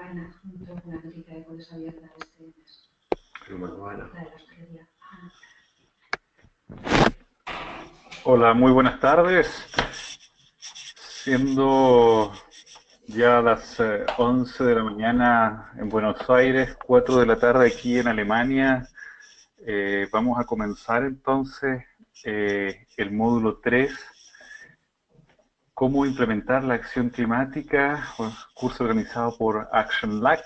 página, no tengo una noticia de cuál es abierta este mes. Bueno. La de la hostelería. Hola, muy buenas tardes. Siendo ya las 11 de la mañana en Buenos Aires, 4 de la tarde aquí en Alemania, vamos a comenzar entonces el módulo 3, cómo implementar la acción climática, un curso organizado por Action LAC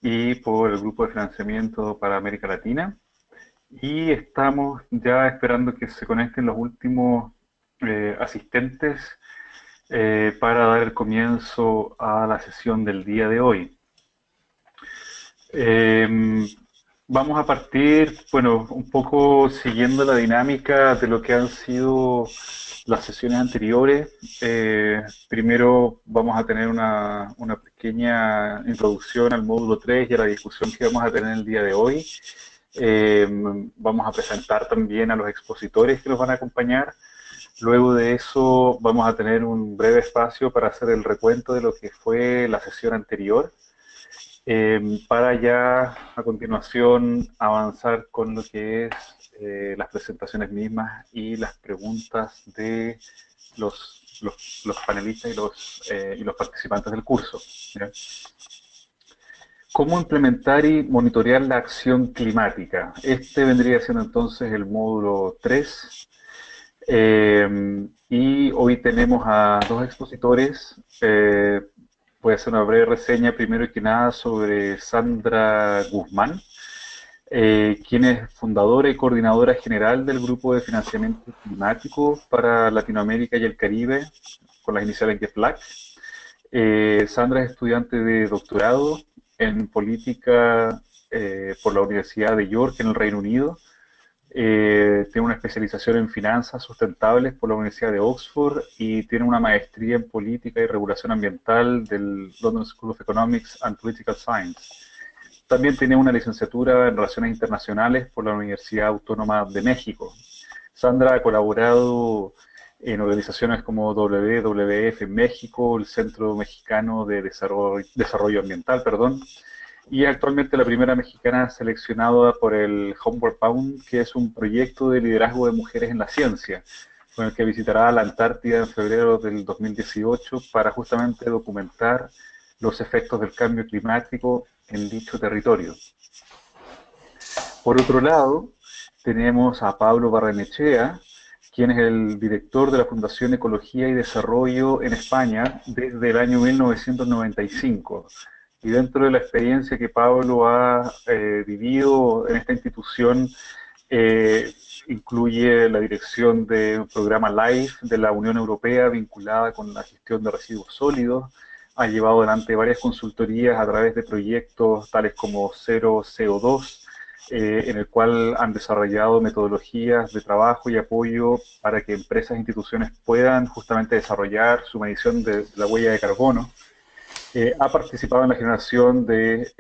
y por el Grupo de Financiamiento para América Latina. Y estamos ya esperando que se conecten los últimos asistentes para dar el comienzo a la sesión del día de hoy. Vamos a partir, bueno, un poco siguiendo la dinámica de lo que han sido las sesiones anteriores. Primero vamos a tener una pequeña introducción al módulo 3 y a la discusión que vamos a tener el día de hoy. Vamos a presentar también a los expositores que nos van a acompañar. Luego de eso vamos a tener un breve espacio para hacer el recuento de lo que fue la sesión anterior, para ya a continuación avanzar con lo que es las presentaciones mismas y las preguntas de los panelistas y los participantes del curso, ¿ya? ¿Cómo implementar y monitorear la acción climática? Este vendría siendo entonces el módulo 3. Y hoy tenemos a dos expositores. Voy a hacer una breve reseña primero que nada sobre Sandra Guzmán, quien es fundadora y coordinadora general del Grupo de Financiamiento Climático para Latinoamérica y el Caribe, con las iniciales GEFLAC. Sandra es estudiante de doctorado en política por la Universidad de York en el Reino Unido. Tiene una especialización en finanzas sustentables por la Universidad de Oxford y tiene una maestría en política y regulación ambiental del London School of Economics and Political Science. También tiene una licenciatura en relaciones internacionales por la Universidad Autónoma de México. Sandra ha colaborado en organizaciones como WWF en México, el Centro Mexicano de Desarrollo Ambiental, y actualmente la primera mexicana seleccionada por el Homeward Bound, que es un proyecto de liderazgo de mujeres en la ciencia, con el que visitará la Antártida en febrero del 2018 para justamente documentar los efectos del cambio climático en dicho territorio. Por otro lado, tenemos a Pablo Barrenechea, quien es el director de la Fundación Ecología y Desarrollo en España desde el año 1995. Y dentro de la experiencia que Pablo ha vivido en esta institución, incluye la dirección de un programa LIFE de la Unión Europea vinculada con la gestión de residuos sólidos. Ha llevado adelante varias consultorías a través de proyectos tales como Cero CO2, en el cual han desarrollado metodologías de trabajo y apoyo para que empresas e instituciones puedan justamente desarrollar su medición de la huella de carbono. Ha participado en la generación de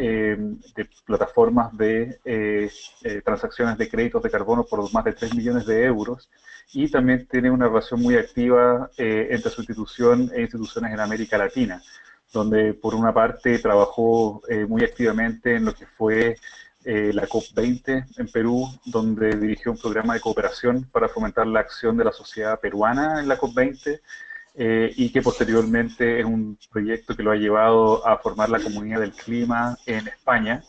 plataformas de transacciones de créditos de carbono por más de 3 millones de euros, y también tiene una relación muy activa entre su institución e instituciones en América Latina, donde por una parte trabajó muy activamente en lo que fue la COP20 en Perú, donde dirigió un programa de cooperación para fomentar la acción de la sociedad peruana en la COP20, y que posteriormente es un proyecto que lo ha llevado a formar la Comunidad del Clima en España,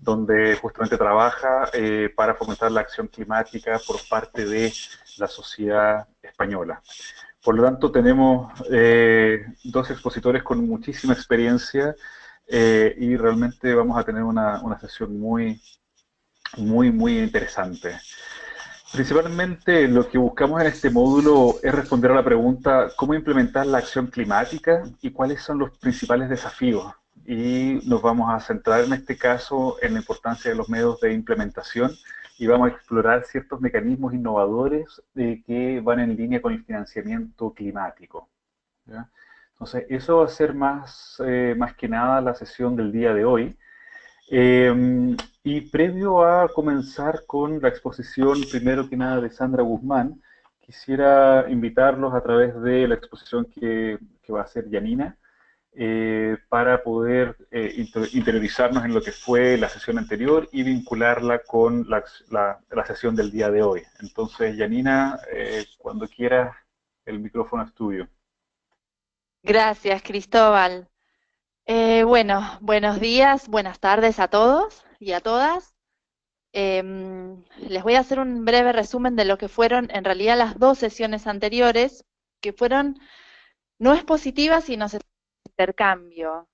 donde justamente trabaja para fomentar la acción climática por parte de la sociedad española. Por lo tanto, tenemos dos expositores con muchísima experiencia, y realmente vamos a tener una sesión muy interesante. Principalmente lo que buscamos en este módulo es responder a la pregunta ¿cómo implementar la acción climática y cuáles son los principales desafíos? Y nos vamos a centrar en este caso en la importancia de los medios de implementación y vamos a explorar ciertos mecanismos innovadores que van en línea con el financiamiento climático, ¿ya? Entonces, eso va a ser más que nada la sesión del día de hoy. Y previo a comenzar con la exposición, primero que nada, de Sandra Guzmán, quisiera invitarlos a través de la exposición que va a hacer Janina, para poder interiorizarnos en lo que fue la sesión anterior y vincularla con la sesión del día de hoy. Entonces, Janina, cuando quieras, el micrófono es tuyo. Gracias, Cristóbal. Bueno, buenos días, buenas tardes a todos y a todas. Les voy a hacer un breve resumen de lo que fueron en realidad las dos sesiones anteriores, que fueron no expositivas, sino intercambio.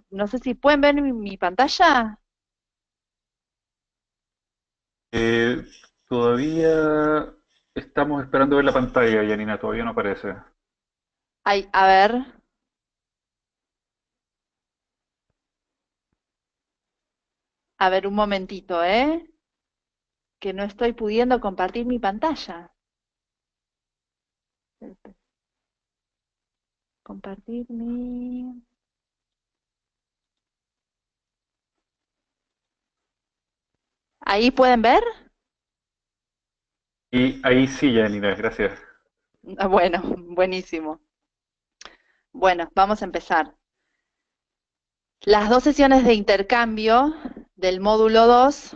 No sé si pueden ver mi pantalla. Eh, Todavía estamos esperando ver la pantalla, Janina, todavía no aparece. Ay, a ver. A ver, un momentito, ¿eh? Que no estoy pudiendo compartir mi pantalla. Compartir mi... ¿Ahí pueden ver? Y ahí sí, Janina, gracias. Bueno, buenísimo. Bueno, vamos a empezar. Las dos sesiones de intercambio del módulo 2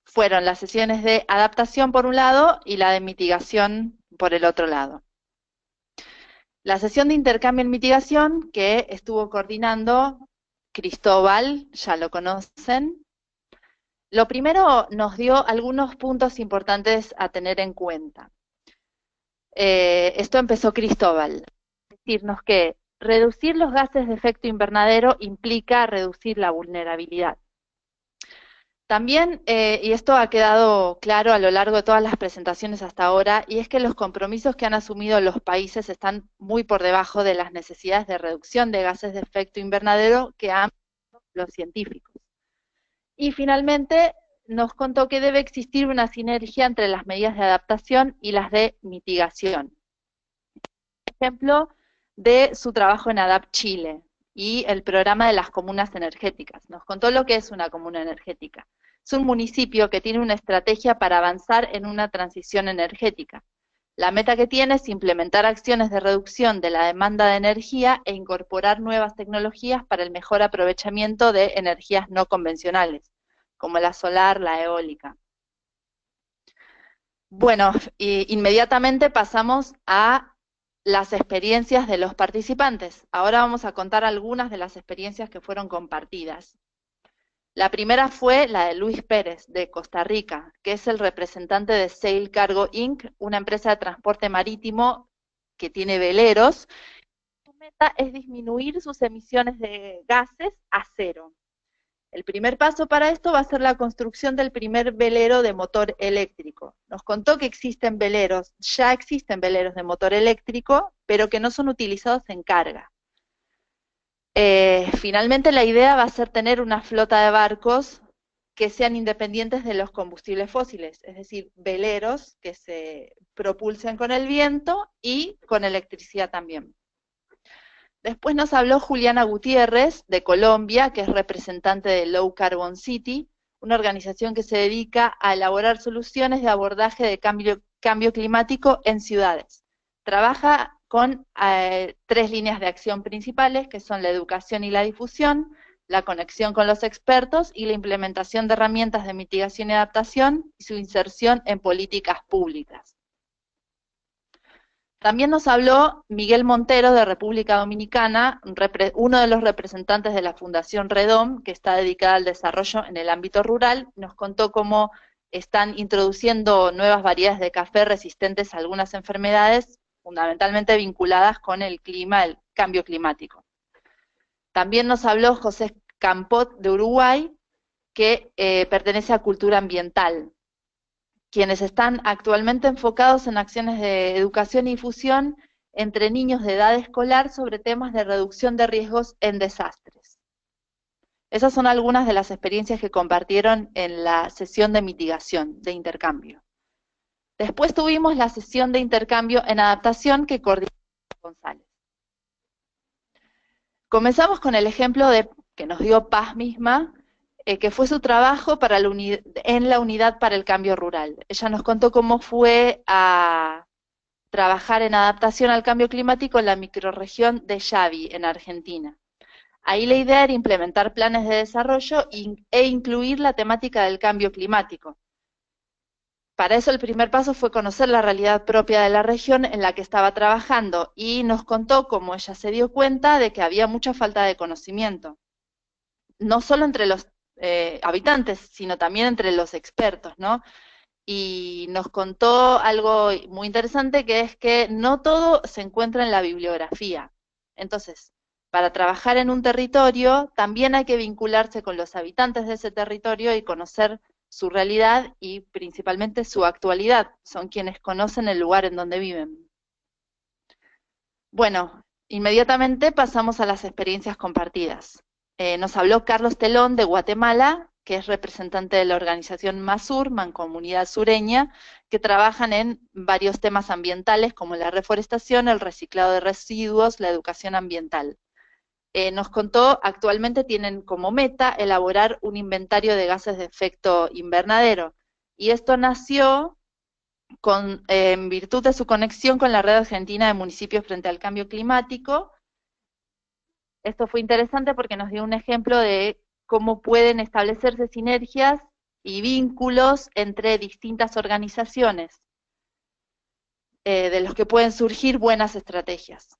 fueron las sesiones de adaptación por un lado y la de mitigación por el otro lado. La sesión de intercambio en mitigación que estuvo coordinando Cristóbal, ya lo conocen. Lo primero nos dio algunos puntos importantes a tener en cuenta. Esto empezó Cristóbal, decirnos que reducir los gases de efecto invernadero implica reducir la vulnerabilidad. También, y esto ha quedado claro a lo largo de todas las presentaciones hasta ahora, y es que los compromisos que han asumido los países están muy por debajo de las necesidades de reducción de gases de efecto invernadero que han los científicos. Y finalmente nos contó que debe existir una sinergia entre las medidas de adaptación y las de mitigación. Ejemplo de su trabajo en ADAPT Chile y el programa de las comunas energéticas. Nos contó lo que es una comuna energética. Es un municipio que tiene una estrategia para avanzar en una transición energética. La meta que tiene es implementar acciones de reducción de la demanda de energía e incorporar nuevas tecnologías para el mejor aprovechamiento de energías no convencionales, como la solar, la eólica. Bueno, inmediatamente pasamos a las experiencias de los participantes. Ahora vamos a contar algunas de las experiencias que fueron compartidas. La primera fue la de Luis Pérez, de Costa Rica, que es el representante de Sail Cargo Inc., una empresa de transporte marítimo que tiene veleros. Su meta es disminuir sus emisiones de gases a cero. El primer paso para esto va a ser la construcción del primer velero de motor eléctrico. Nos contó que existen veleros, ya existen veleros de motor eléctrico, pero que no son utilizados en carga. Finalmente la idea va a ser tener una flota de barcos que sean independientes de los combustibles fósiles, es decir, veleros que se propulsen con el viento y con electricidad también. Después nos habló Juliana Gutiérrez, de Colombia, que es representante de Low Carbon City, una organización que se dedica a elaborar soluciones de abordaje de cambio climático en ciudades. Trabaja con 3 líneas de acción principales, que son la educación y la difusión, la conexión con los expertos y la implementación de herramientas de mitigación y adaptación y su inserción en políticas públicas. También nos habló Miguel Montero, de República Dominicana, uno de los representantes de la Fundación Redom, que está dedicada al desarrollo en el ámbito rural. Nos contó cómo están introduciendo nuevas variedades de café resistentes a algunas enfermedades, fundamentalmente vinculadas con el clima, el cambio climático. También nos habló José Campot, de Uruguay, que pertenece a Cultura Ambiental, quienes están actualmente enfocados en acciones de educación y difusión entre niños de edad escolar sobre temas de reducción de riesgos en desastres. Esas son algunas de las experiencias que compartieron en la sesión de mitigación, de intercambio. Después tuvimos la sesión de intercambio en adaptación que coordinó González. Comenzamos con el ejemplo que nos dio Paz misma, que fue su trabajo en la unidad para el cambio rural. Ella nos contó cómo fue a trabajar en adaptación al cambio climático en la microrregión de Yavi, en Argentina. Ahí la idea era implementar planes de desarrollo e incluir la temática del cambio climático. Para eso el primer paso fue conocer la realidad propia de la región en la que estaba trabajando y nos contó cómo ella se dio cuenta de que había mucha falta de conocimiento, no solo entre los habitantes, sino también entre los expertos, ¿no? Y nos contó algo muy interesante, que es que no todo se encuentra en la bibliografía. Entonces, para trabajar en un territorio, también hay que vincularse con los habitantes de ese territorio y conocer su realidad y principalmente su actualidad. Son quienes conocen el lugar en donde viven. Bueno, inmediatamente pasamos a las experiencias compartidas. Nos habló Carlos Telón de Guatemala, que es representante de la organización MASUR, Mancomunidad Sureña, que trabajan en varios temas ambientales como la reforestación, el reciclado de residuos, la educación ambiental. Nos contó, actualmente tienen como meta elaborar un inventario de gases de efecto invernadero, y esto nació en virtud de su conexión con la Red Argentina de Municipios frente al Cambio Climático. Esto fue interesante porque nos dio un ejemplo de cómo pueden establecerse sinergias y vínculos entre distintas organizaciones, de los que pueden surgir buenas estrategias.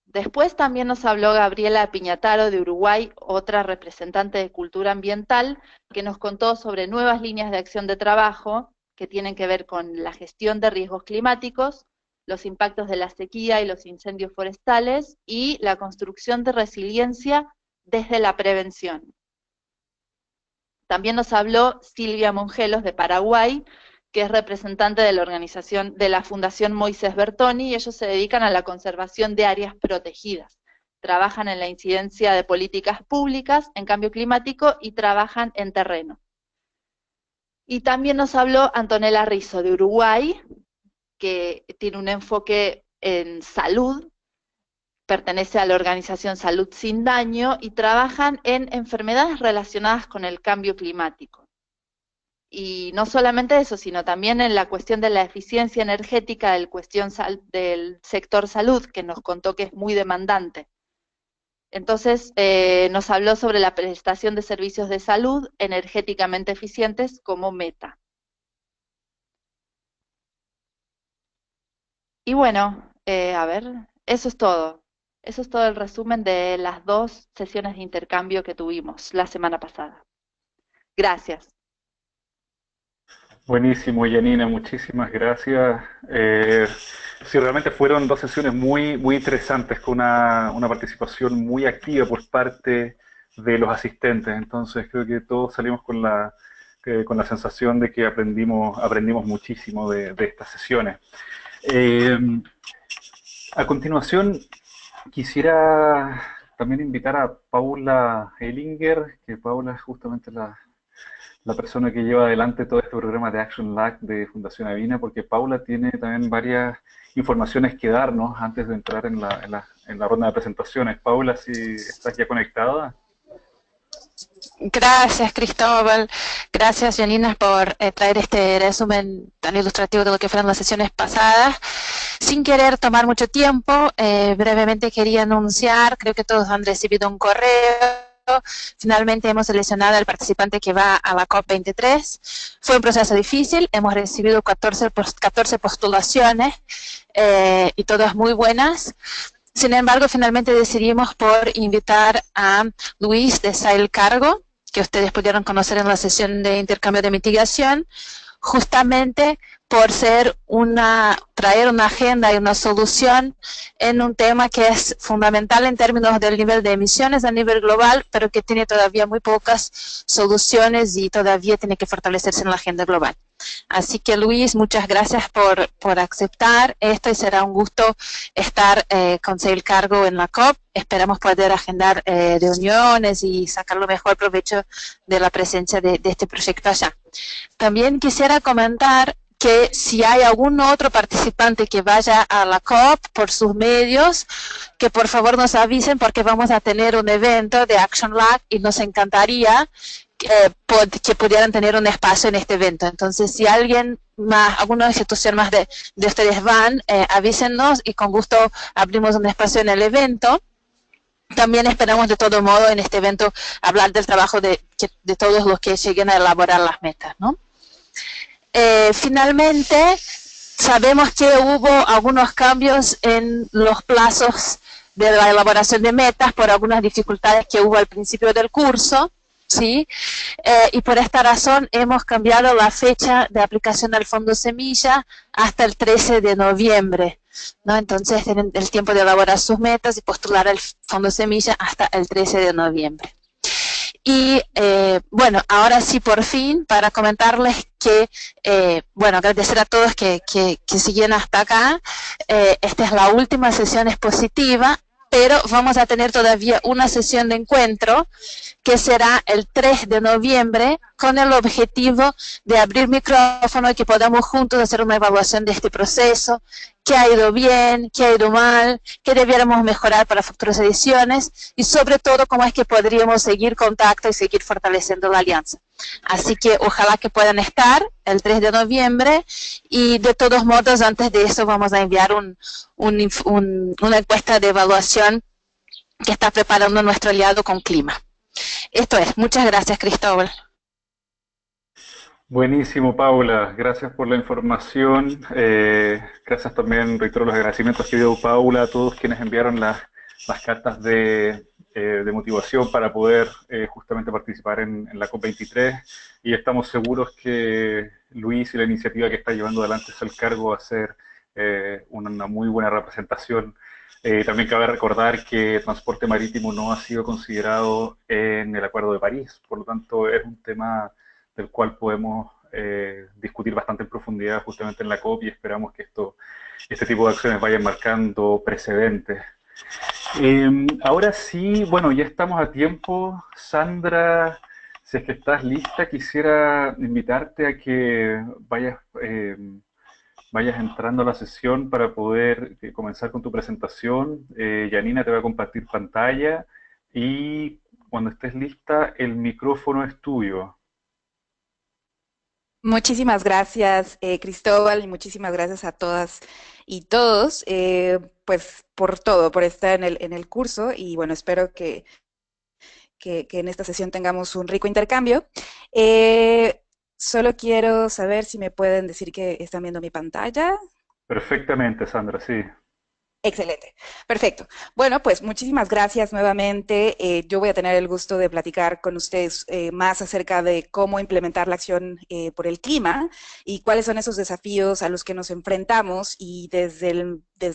Después también nos habló Gabriela Piñataro de Uruguay, otra representante de cultura ambiental, que nos contó sobre nuevas líneas de acción de trabajo que tienen que ver con la gestión de riesgos climáticos, los impactos de la sequía y los incendios forestales, y la construcción de resiliencia desde la prevención. También nos habló Silvia Mongelos de Paraguay, que es representante de la organización de la Fundación Moisés Bertoni, y ellos se dedican a la conservación de áreas protegidas. Trabajan en la incidencia de políticas públicas en cambio climático y trabajan en terreno. Y también nos habló Antonella Rizzo de Uruguay, que tiene un enfoque en salud, pertenece a la organización Salud Sin Daño y trabajan en enfermedades relacionadas con el cambio climático. Y no solamente eso, sino también en la cuestión de la eficiencia energética del sector salud, que nos contó que es muy demandante. Entonces, nos habló sobre la prestación de servicios de salud energéticamente eficientes como meta. Y bueno, a ver, eso es todo. Eso es todo el resumen de las 2 sesiones de intercambio que tuvimos la semana pasada. Gracias. Buenísimo, Yanina, muchísimas gracias. Sí, realmente fueron 2 sesiones muy, muy interesantes, con una participación muy activa por parte de los asistentes. Entonces creo que todos salimos con la sensación de que aprendimos muchísimo de estas sesiones. A continuación, quisiera también invitar a Paula Hellinger, que Paula es justamente la persona que lleva adelante todo este programa de Action Lab de Fundación Avina, porque Paula tiene también varias informaciones que darnos antes de entrar en la ronda de presentaciones. Paula, si estás ya conectada. Gracias, Cristóbal. Gracias, Janina, por traer este resumen tan ilustrativo de lo que fueron las sesiones pasadas. Sin querer tomar mucho tiempo, brevemente quería anunciar, creo que todos han recibido un correo. Finalmente hemos seleccionado al participante que va a la COP23. Fue un proceso difícil, hemos recibido 14 postulaciones y todas muy buenas. Sin embargo, finalmente decidimos por invitar a Luis de Sail Cargo, que ustedes pudieron conocer en la sesión de intercambio de mitigación, justamente por traer una agenda y una solución en un tema que es fundamental en términos del nivel de emisiones a nivel global, pero que tiene todavía muy pocas soluciones y todavía tiene que fortalecerse en la agenda global. Así que, Luis, muchas gracias por aceptar esto, y será un gusto estar con Sail Cargo en la COP. Esperamos poder agendar reuniones y sacar lo mejor provecho de la presencia de este proyecto allá. También quisiera comentar que si hay algún otro participante que vaya a la COP por sus medios, que por favor nos avisen, porque vamos a tener un evento de Action Lab y nos encantaría que pudieran tener un espacio en este evento. Entonces, si alguien más, alguna institución más de ustedes van, avísennos y con gusto abrimos un espacio en el evento. También esperamos de todo modo en este evento hablar del trabajo de todos los que lleguen a elaborar las metas, ¿no? Finalmente, sabemos que hubo algunos cambios en los plazos de la elaboración de metas por algunas dificultades que hubo al principio del curso, ¿sí? Y por esta razón hemos cambiado la fecha de aplicación del Fondo Semilla hasta el 13 de noviembre, ¿no? Entonces tienen el tiempo de elaborar sus metas y postular el Fondo Semilla hasta el 13 de noviembre. Y bueno, ahora sí por fin, para comentarles que, bueno, agradecer a todos que siguieron hasta acá. Esta es la última sesión expositiva, pero vamos a tener todavía una sesión de encuentro que será el 3 de noviembre con el objetivo de abrir micrófono y que podamos juntos hacer una evaluación de este proceso, qué ha ido bien, qué ha ido mal, qué debiéramos mejorar para futuras ediciones y sobre todo cómo es que podríamos seguir contacto y seguir fortaleciendo la alianza. Así que ojalá que puedan estar el 3 de noviembre y de todos modos antes de eso vamos a enviar una encuesta de evaluación que está preparando nuestro aliado con Clima. Esto es. Muchas gracias, Cristóbal. Buenísimo, Paula. Gracias por la información. Gracias también, reitero los agradecimientos que dio Paula a todos quienes enviaron las cartas de motivación para poder justamente participar en la COP23. Y estamos seguros que Luis y la iniciativa que está llevando adelante el cargo va a ser una muy buena representación. También cabe recordar que transporte marítimo no ha sido considerado en el Acuerdo de París, por lo tanto es un tema del cual podemos discutir bastante en profundidad justamente en la COP y esperamos que este tipo de acciones vayan marcando precedentes. Ahora sí, bueno, ya estamos a tiempo. Sandra, si es que estás lista, quisiera invitarte a que vayas entrando a la sesión para poder comenzar con tu presentación. Janina te va a compartir pantalla y cuando estés lista, el micrófono es tuyo. Muchísimas gracias, Cristóbal, y muchísimas gracias a todas y todos, pues por todo, por estar en el curso, y bueno, espero que en esta sesión tengamos un rico intercambio. Solo quiero saber si me pueden decir que están viendo mi pantalla. Perfectamente, Sandra, sí. Excelente, perfecto. Bueno, pues muchísimas gracias nuevamente. Yo voy a tener el gusto de platicar con ustedes más acerca de cómo implementar la acción por el clima y cuáles son esos desafíos a los que nos enfrentamos, y desde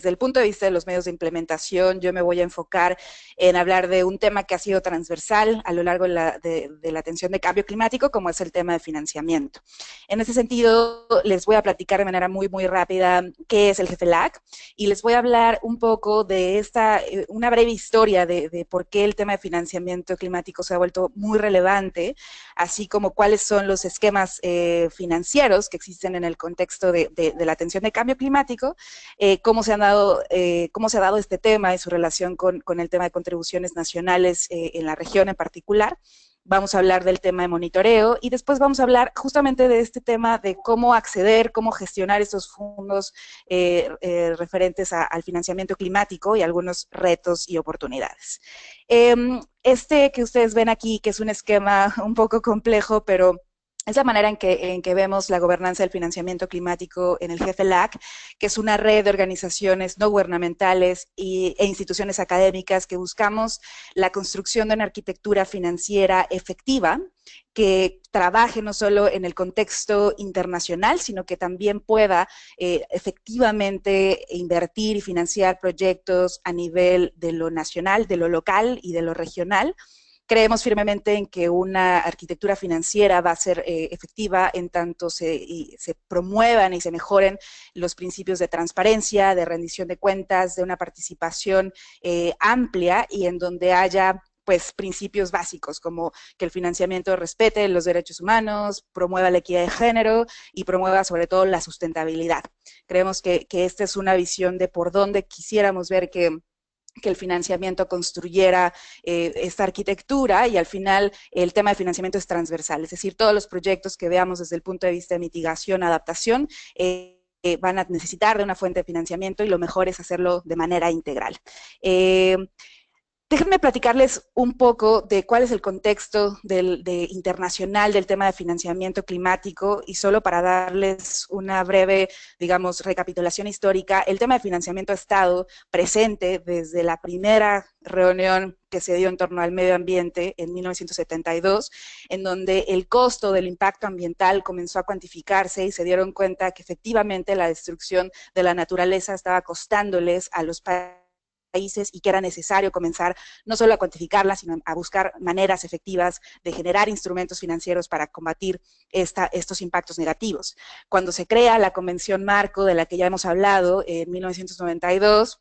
el punto de vista de los medios de implementación yo me voy a enfocar en hablar de un tema que ha sido transversal a lo largo de la atención de cambio climático, como es el tema de financiamiento. En ese sentido, les voy a platicar de manera muy, muy rápida qué es el GFLAC y les voy a hablar un poco de una breve historia de por qué el tema de financiamiento climático se ha vuelto muy relevante, así como cuáles son los esquemas financieros que existen en el contexto de la atención de cambio climático, cómo se ha dado este tema y su relación con el tema de contribuciones nacionales en la región en particular. Vamos a hablar del tema de monitoreo y después vamos a hablar justamente de este tema de cómo acceder, cómo gestionar estos fondos referentes al financiamiento climático y algunos retos y oportunidades. Este que ustedes ven aquí, que es un esquema un poco complejo, pero es la manera en que vemos la gobernanza del financiamiento climático en el GFLAC, que es una red de organizaciones no gubernamentales e instituciones académicas que buscamos la construcción de una arquitectura financiera efectiva que trabaje no solo en el contexto internacional, sino que también pueda efectivamente invertir y financiar proyectos a nivel de lo nacional, de lo local y de lo regional. Creemos firmemente en que una arquitectura financiera va a ser efectiva en tanto se promuevan y se mejoren los principios de transparencia, de rendición de cuentas, de una participación amplia y en donde haya pues principios básicos como que el financiamiento respete los derechos humanos, promueva la equidad de género y promueva sobre todo la sustentabilidad. Creemos que esta es una visión de por dónde quisiéramos ver que que el financiamiento construyera esta arquitectura, y al final el tema de financiamiento es transversal, es decir, todos los proyectos que veamos desde el punto de vista de mitigación, adaptación, van a necesitar de una fuente de financiamiento, y lo mejor es hacerlo de manera integral. Déjenme platicarles un poco de cuál es el contexto internacional del tema de financiamiento climático, y solo para darles una breve, digamos, recapitulación histórica. El tema de financiamiento ha estado presente desde la primera reunión que se dio en torno al medio ambiente en 1972, en donde el costo del impacto ambiental comenzó a cuantificarse y se dieron cuenta que efectivamente la destrucción de la naturaleza estaba costándoles a los países, y que era necesario comenzar no solo a cuantificarla, sino a buscar maneras efectivas de generar instrumentos financieros para combatir estos impactos negativos. Cuando se crea la Convención Marco, de la que ya hemos hablado, en 1992,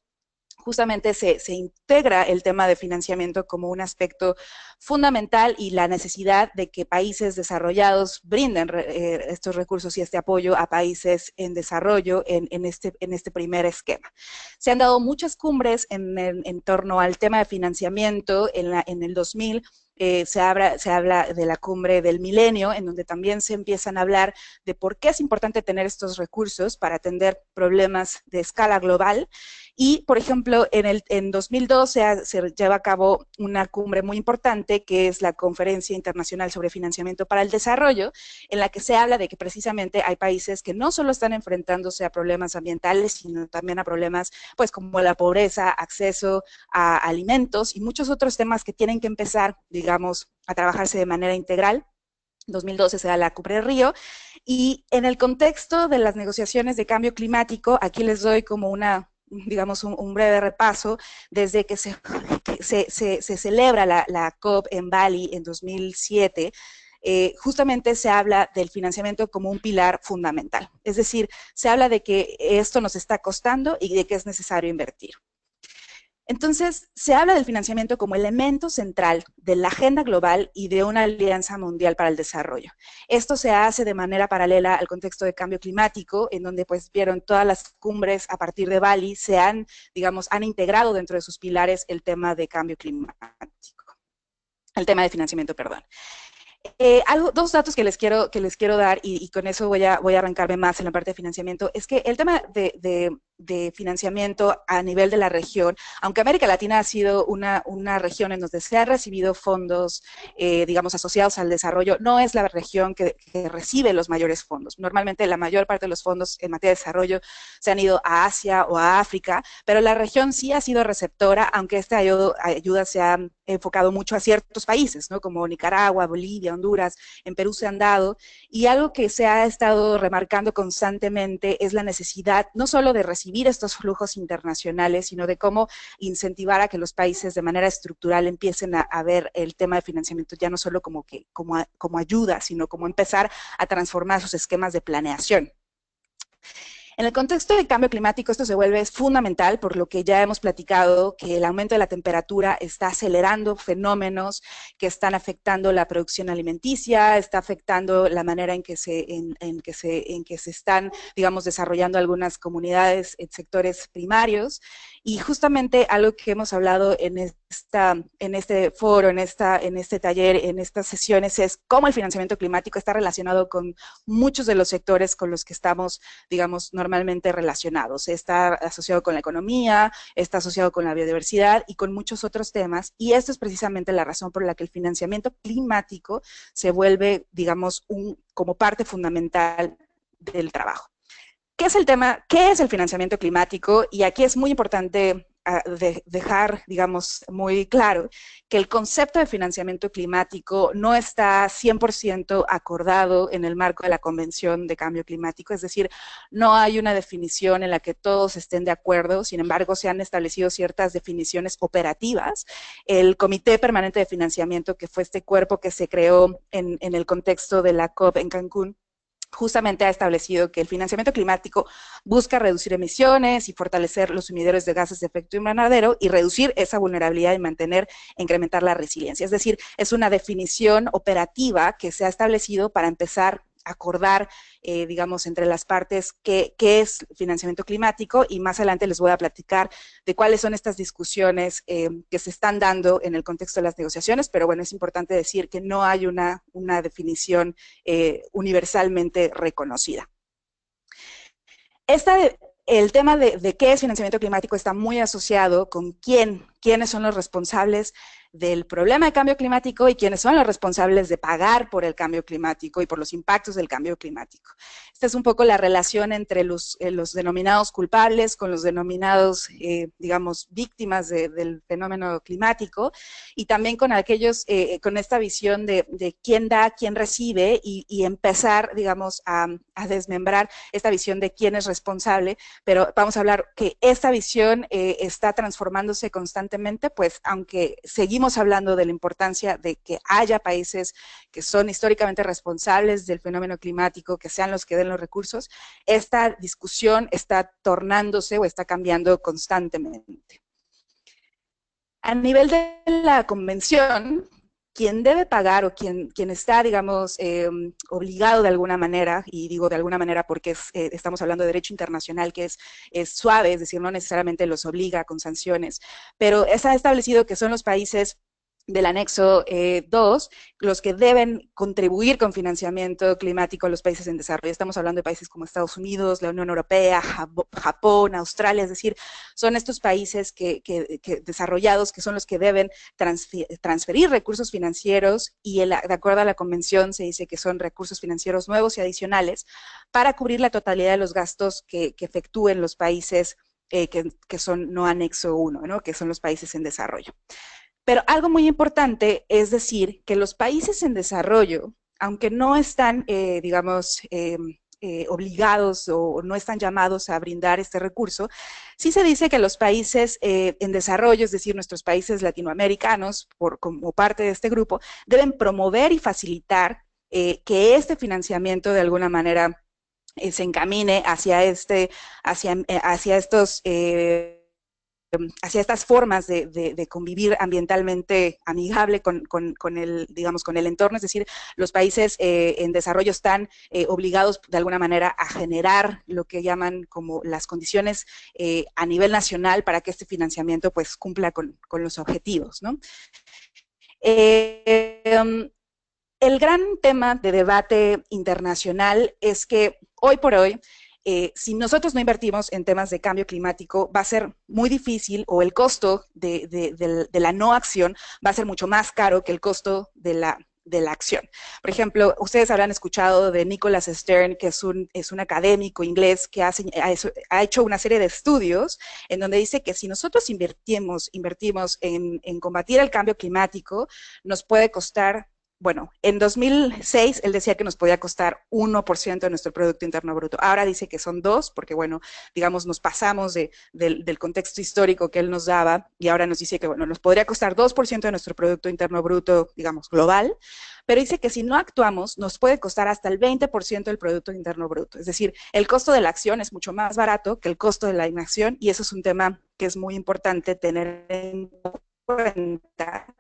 justamente se integra el tema de financiamiento como un aspecto fundamental, y la necesidad de que países desarrollados brinden estos recursos y este apoyo a países en desarrollo en este primer esquema. Se han dado muchas cumbres en torno al tema de financiamiento. En el 2000 se habla de la cumbre del milenio, en donde también se empiezan a hablar de por qué es importante tener estos recursos para atender problemas de escala global. Y, por ejemplo, en 2002 se lleva a cabo una cumbre muy importante, que es la Conferencia Internacional sobre Financiamiento para el Desarrollo, en la que se habla de que precisamente hay países que no solo están enfrentándose a problemas ambientales, sino también a problemas, pues, como la pobreza, acceso a alimentos y muchos otros temas que tienen que empezar, digamos, a trabajarse de manera integral. En 2012 se da la Cumbre de Río, y en el contexto de las negociaciones de cambio climático, aquí les doy como digamos, un breve repaso. Desde que se celebra la COP en Bali en 2007, justamente se habla del financiamiento como un pilar fundamental. Es decir, se habla de que esto nos está costando y de que es necesario invertir. Entonces, se habla del financiamiento como elemento central de la agenda global y de una alianza mundial para el desarrollo. Esto se hace de manera paralela al contexto de cambio climático, en donde, pues, vieron todas las cumbres a partir de Bali, han integrado dentro de sus pilares el tema de cambio climático, el tema de financiamiento, perdón. Dos datos que les quiero dar, y con eso voy a arrancarme más en la parte de financiamiento, es que el tema de financiamiento a nivel de la región, aunque América Latina ha sido una región en donde se ha recibido fondos, digamos, asociados al desarrollo, no es la región que recibe los mayores fondos. Normalmente la mayor parte de los fondos en materia de desarrollo se han ido a Asia o a África, pero la región sí ha sido receptora, aunque esta ayuda se ha enfocado mucho a ciertos países, ¿no? Como Nicaragua, Bolivia, Honduras. En Perú se han dado, y algo que se ha estado remarcando constantemente es la necesidad no solo de recibir estos flujos internacionales, sino de cómo incentivar a que los países de manera estructural empiecen a ver el tema de financiamiento ya no solo como ayuda, sino como empezar a transformar sus esquemas de planeación. En el contexto del cambio climático, esto se vuelve fundamental, por lo que ya hemos platicado que el aumento de la temperatura está acelerando fenómenos que están afectando la producción alimenticia, está afectando la manera en que se están, digamos, desarrollando algunas comunidades en sectores primarios. Y justamente algo que hemos hablado en este foro, en este taller, en estas sesiones, es cómo el financiamiento climático está relacionado con muchos de los sectores con los que estamos, digamos, normalmente relacionados. Está asociado con la economía, está asociado con la biodiversidad y con muchos otros temas, y esto es precisamente la razón por la que el financiamiento climático se vuelve, digamos, como parte fundamental del trabajo. ¿Qué es el tema? ¿Qué es el financiamiento climático? Y aquí es muy importante dejar, digamos, muy claro que el concepto de financiamiento climático no está 100% acordado en el marco de la Convención de Cambio Climático, es decir, no hay una definición en la que todos estén de acuerdo. Sin embargo, se han establecido ciertas definiciones operativas. El Comité Permanente de Financiamiento, que fue este cuerpo que se creó en el contexto de la COP en Cancún, justamente ha establecido que el financiamiento climático busca reducir emisiones y fortalecer los sumideros de gases de efecto invernadero y reducir esa vulnerabilidad y incrementar la resiliencia. Es decir, es una definición operativa que se ha establecido para empezar acordar, digamos, entre las partes qué es financiamiento climático, y más adelante les voy a platicar de cuáles son estas discusiones que se están dando en el contexto de las negociaciones, pero bueno, es importante decir que no hay una definición universalmente reconocida. El tema de qué es financiamiento climático está muy asociado con quiénes son los responsables del problema de cambio climático y quiénes son los responsables de pagar por el cambio climático y por los impactos del cambio climático. Esta es un poco la relación entre los denominados culpables con los denominados, digamos, víctimas del fenómeno climático, y también con aquellos, con esta visión de quién da, quién recibe, y empezar, digamos, a desmembrar esta visión de quién es responsable, pero vamos a hablar que esta visión está transformándose constantemente, pues aunque seguimos hablando de la importancia de que haya países que son históricamente responsables del fenómeno climático, que sean los que den los recursos, esta discusión está tornándose o está cambiando constantemente. A nivel de la convención, quien debe pagar o quien está, digamos, obligado de alguna manera, y digo de alguna manera porque estamos hablando de derecho internacional que es suave, es decir, no necesariamente los obliga con sanciones, pero está establecido que son los países del anexo 2, los que deben contribuir con financiamiento climático a los países en desarrollo. Estamos hablando de países como Estados Unidos, la Unión Europea, Japón, Australia, es decir, son estos países desarrollados que son los que deben transferir recursos financieros, y de acuerdo a la convención se dice que son recursos financieros nuevos y adicionales para cubrir la totalidad de los gastos que efectúen los países que son no anexo 1, ¿no? Que son los países en desarrollo. Pero algo muy importante es decir que los países en desarrollo, aunque no están, digamos, obligados o no están llamados a brindar este recurso, sí se dice que los países en desarrollo, es decir, nuestros países latinoamericanos, como parte de este grupo, deben promover y facilitar que este financiamiento de alguna manera se encamine hacia estas formas de convivir ambientalmente amigable con el entorno, es decir, los países en desarrollo están obligados de alguna manera a generar lo que llaman como las condiciones a nivel nacional para que este financiamiento pues cumpla con los objetivos, ¿no? El gran tema de debate internacional es que hoy por hoy, si nosotros no invertimos en temas de cambio climático, va a ser muy difícil, o el costo de la no acción va a ser mucho más caro que el costo de la acción. Por ejemplo, ustedes habrán escuchado de Nicholas Stern, que es un académico inglés que ha hecho una serie de estudios en donde dice que si nosotros invertimos en combatir el cambio climático, nos puede costar, bueno, en 2006 él decía que nos podía costar 1% de nuestro Producto Interno Bruto. Ahora dice que son 2%, porque bueno, digamos, nos pasamos del contexto histórico que él nos daba, y ahora nos dice que bueno, nos podría costar 2% de nuestro Producto Interno Bruto, digamos, global, pero dice que si no actuamos nos puede costar hasta el 20% del Producto Interno Bruto. Es decir, el costo de la acción es mucho más barato que el costo de la inacción, y eso es un tema que es muy importante tener en cuenta.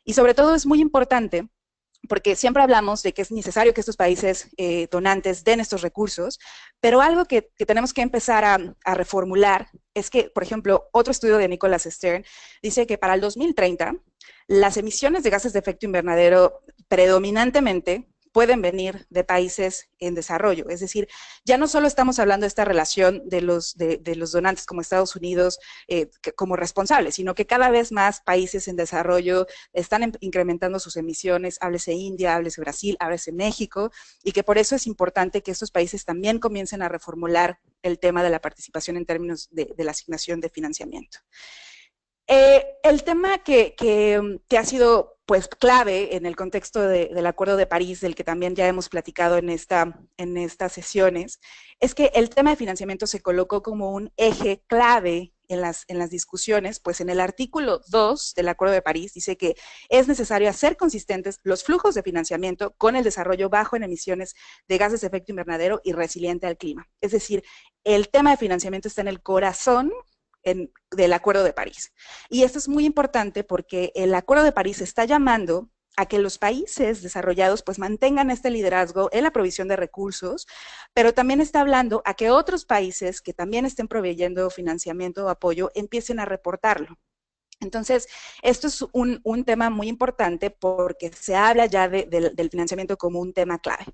Y sobre todo es muy importante porque siempre hablamos de que es necesario que estos países donantes den estos recursos, pero algo que tenemos que empezar a reformular es que, por ejemplo, otro estudio de Nicholas Stern dice que para el 2030 las emisiones de gases de efecto invernadero predominantemente pueden venir de países en desarrollo. Es decir, ya no solo estamos hablando de esta relación de los donantes como Estados Unidos como responsables, sino que cada vez más países en desarrollo están incrementando sus emisiones, háblese India, háblese Brasil, háblese México, y que por eso es importante que estos países también comiencen a reformular el tema de la participación en términos de la asignación de financiamiento. El tema que ha sido pues clave en el contexto del Acuerdo de París, del que también ya hemos platicado en estas sesiones, es que el tema de financiamiento se colocó como un eje clave en las discusiones, pues en el artículo 2 del Acuerdo de París dice que es necesario hacer consistentes los flujos de financiamiento con el desarrollo bajo en emisiones de gases de efecto invernadero y resiliente al clima. Es decir, el tema de financiamiento está en el corazón del Acuerdo de París. Y esto es muy importante porque el Acuerdo de París está llamando a que los países desarrollados pues mantengan este liderazgo en la provisión de recursos, pero también está hablando a que otros países que también estén proveyendo financiamiento o apoyo empiecen a reportarlo. Entonces, esto es un tema muy importante porque se habla ya del financiamiento como un tema clave.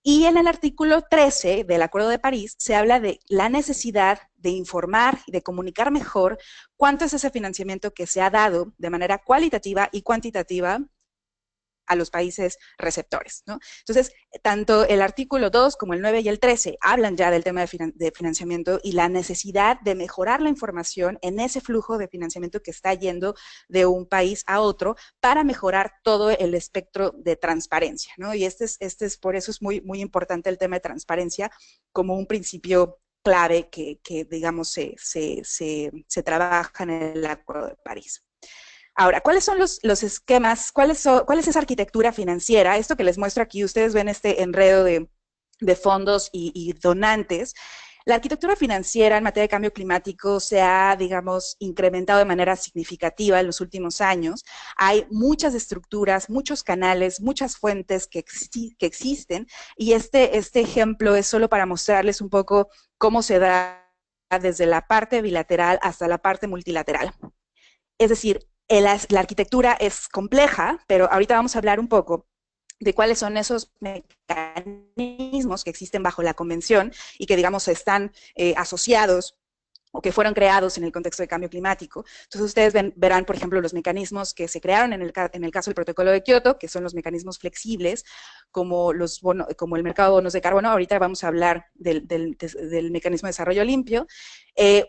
Y en el artículo 13 del Acuerdo de París se habla de la necesidad de informar y de comunicar mejor cuánto es ese financiamiento que se ha dado de manera cualitativa y cuantitativa a los países receptores, ¿no? Entonces, tanto el artículo 2 como el 9 y el 13 hablan ya del tema de financiamiento y la necesidad de mejorar la información en ese flujo de financiamiento que está yendo de un país a otro para mejorar todo el espectro de transparencia, ¿no? Y por eso es muy, muy importante el tema de transparencia como un principio clave que digamos, se trabaja en el Acuerdo de París. Ahora, ¿cuáles son los esquemas? ¿Cuál es esa arquitectura financiera? Esto que les muestro aquí, ustedes ven este enredo de fondos y donantes. La arquitectura financiera en materia de cambio climático se ha, digamos, incrementado de manera significativa en los últimos años. Hay muchas estructuras, muchos canales, muchas fuentes que existen, y este ejemplo es solo para mostrarles un poco cómo se da desde la parte bilateral hasta la parte multilateral. Es decir, la arquitectura es compleja, pero ahorita vamos a hablar un poco de cuáles son esos mecanismos que existen bajo la convención y que, digamos, están asociados o que fueron creados en el contexto de cambio climático. Entonces, ustedes verán, por ejemplo, los mecanismos que se crearon en el caso del Protocolo de Kioto, que son los mecanismos flexibles, como el mercado de bonos de carbono. Ahorita vamos a hablar del mecanismo de desarrollo limpio.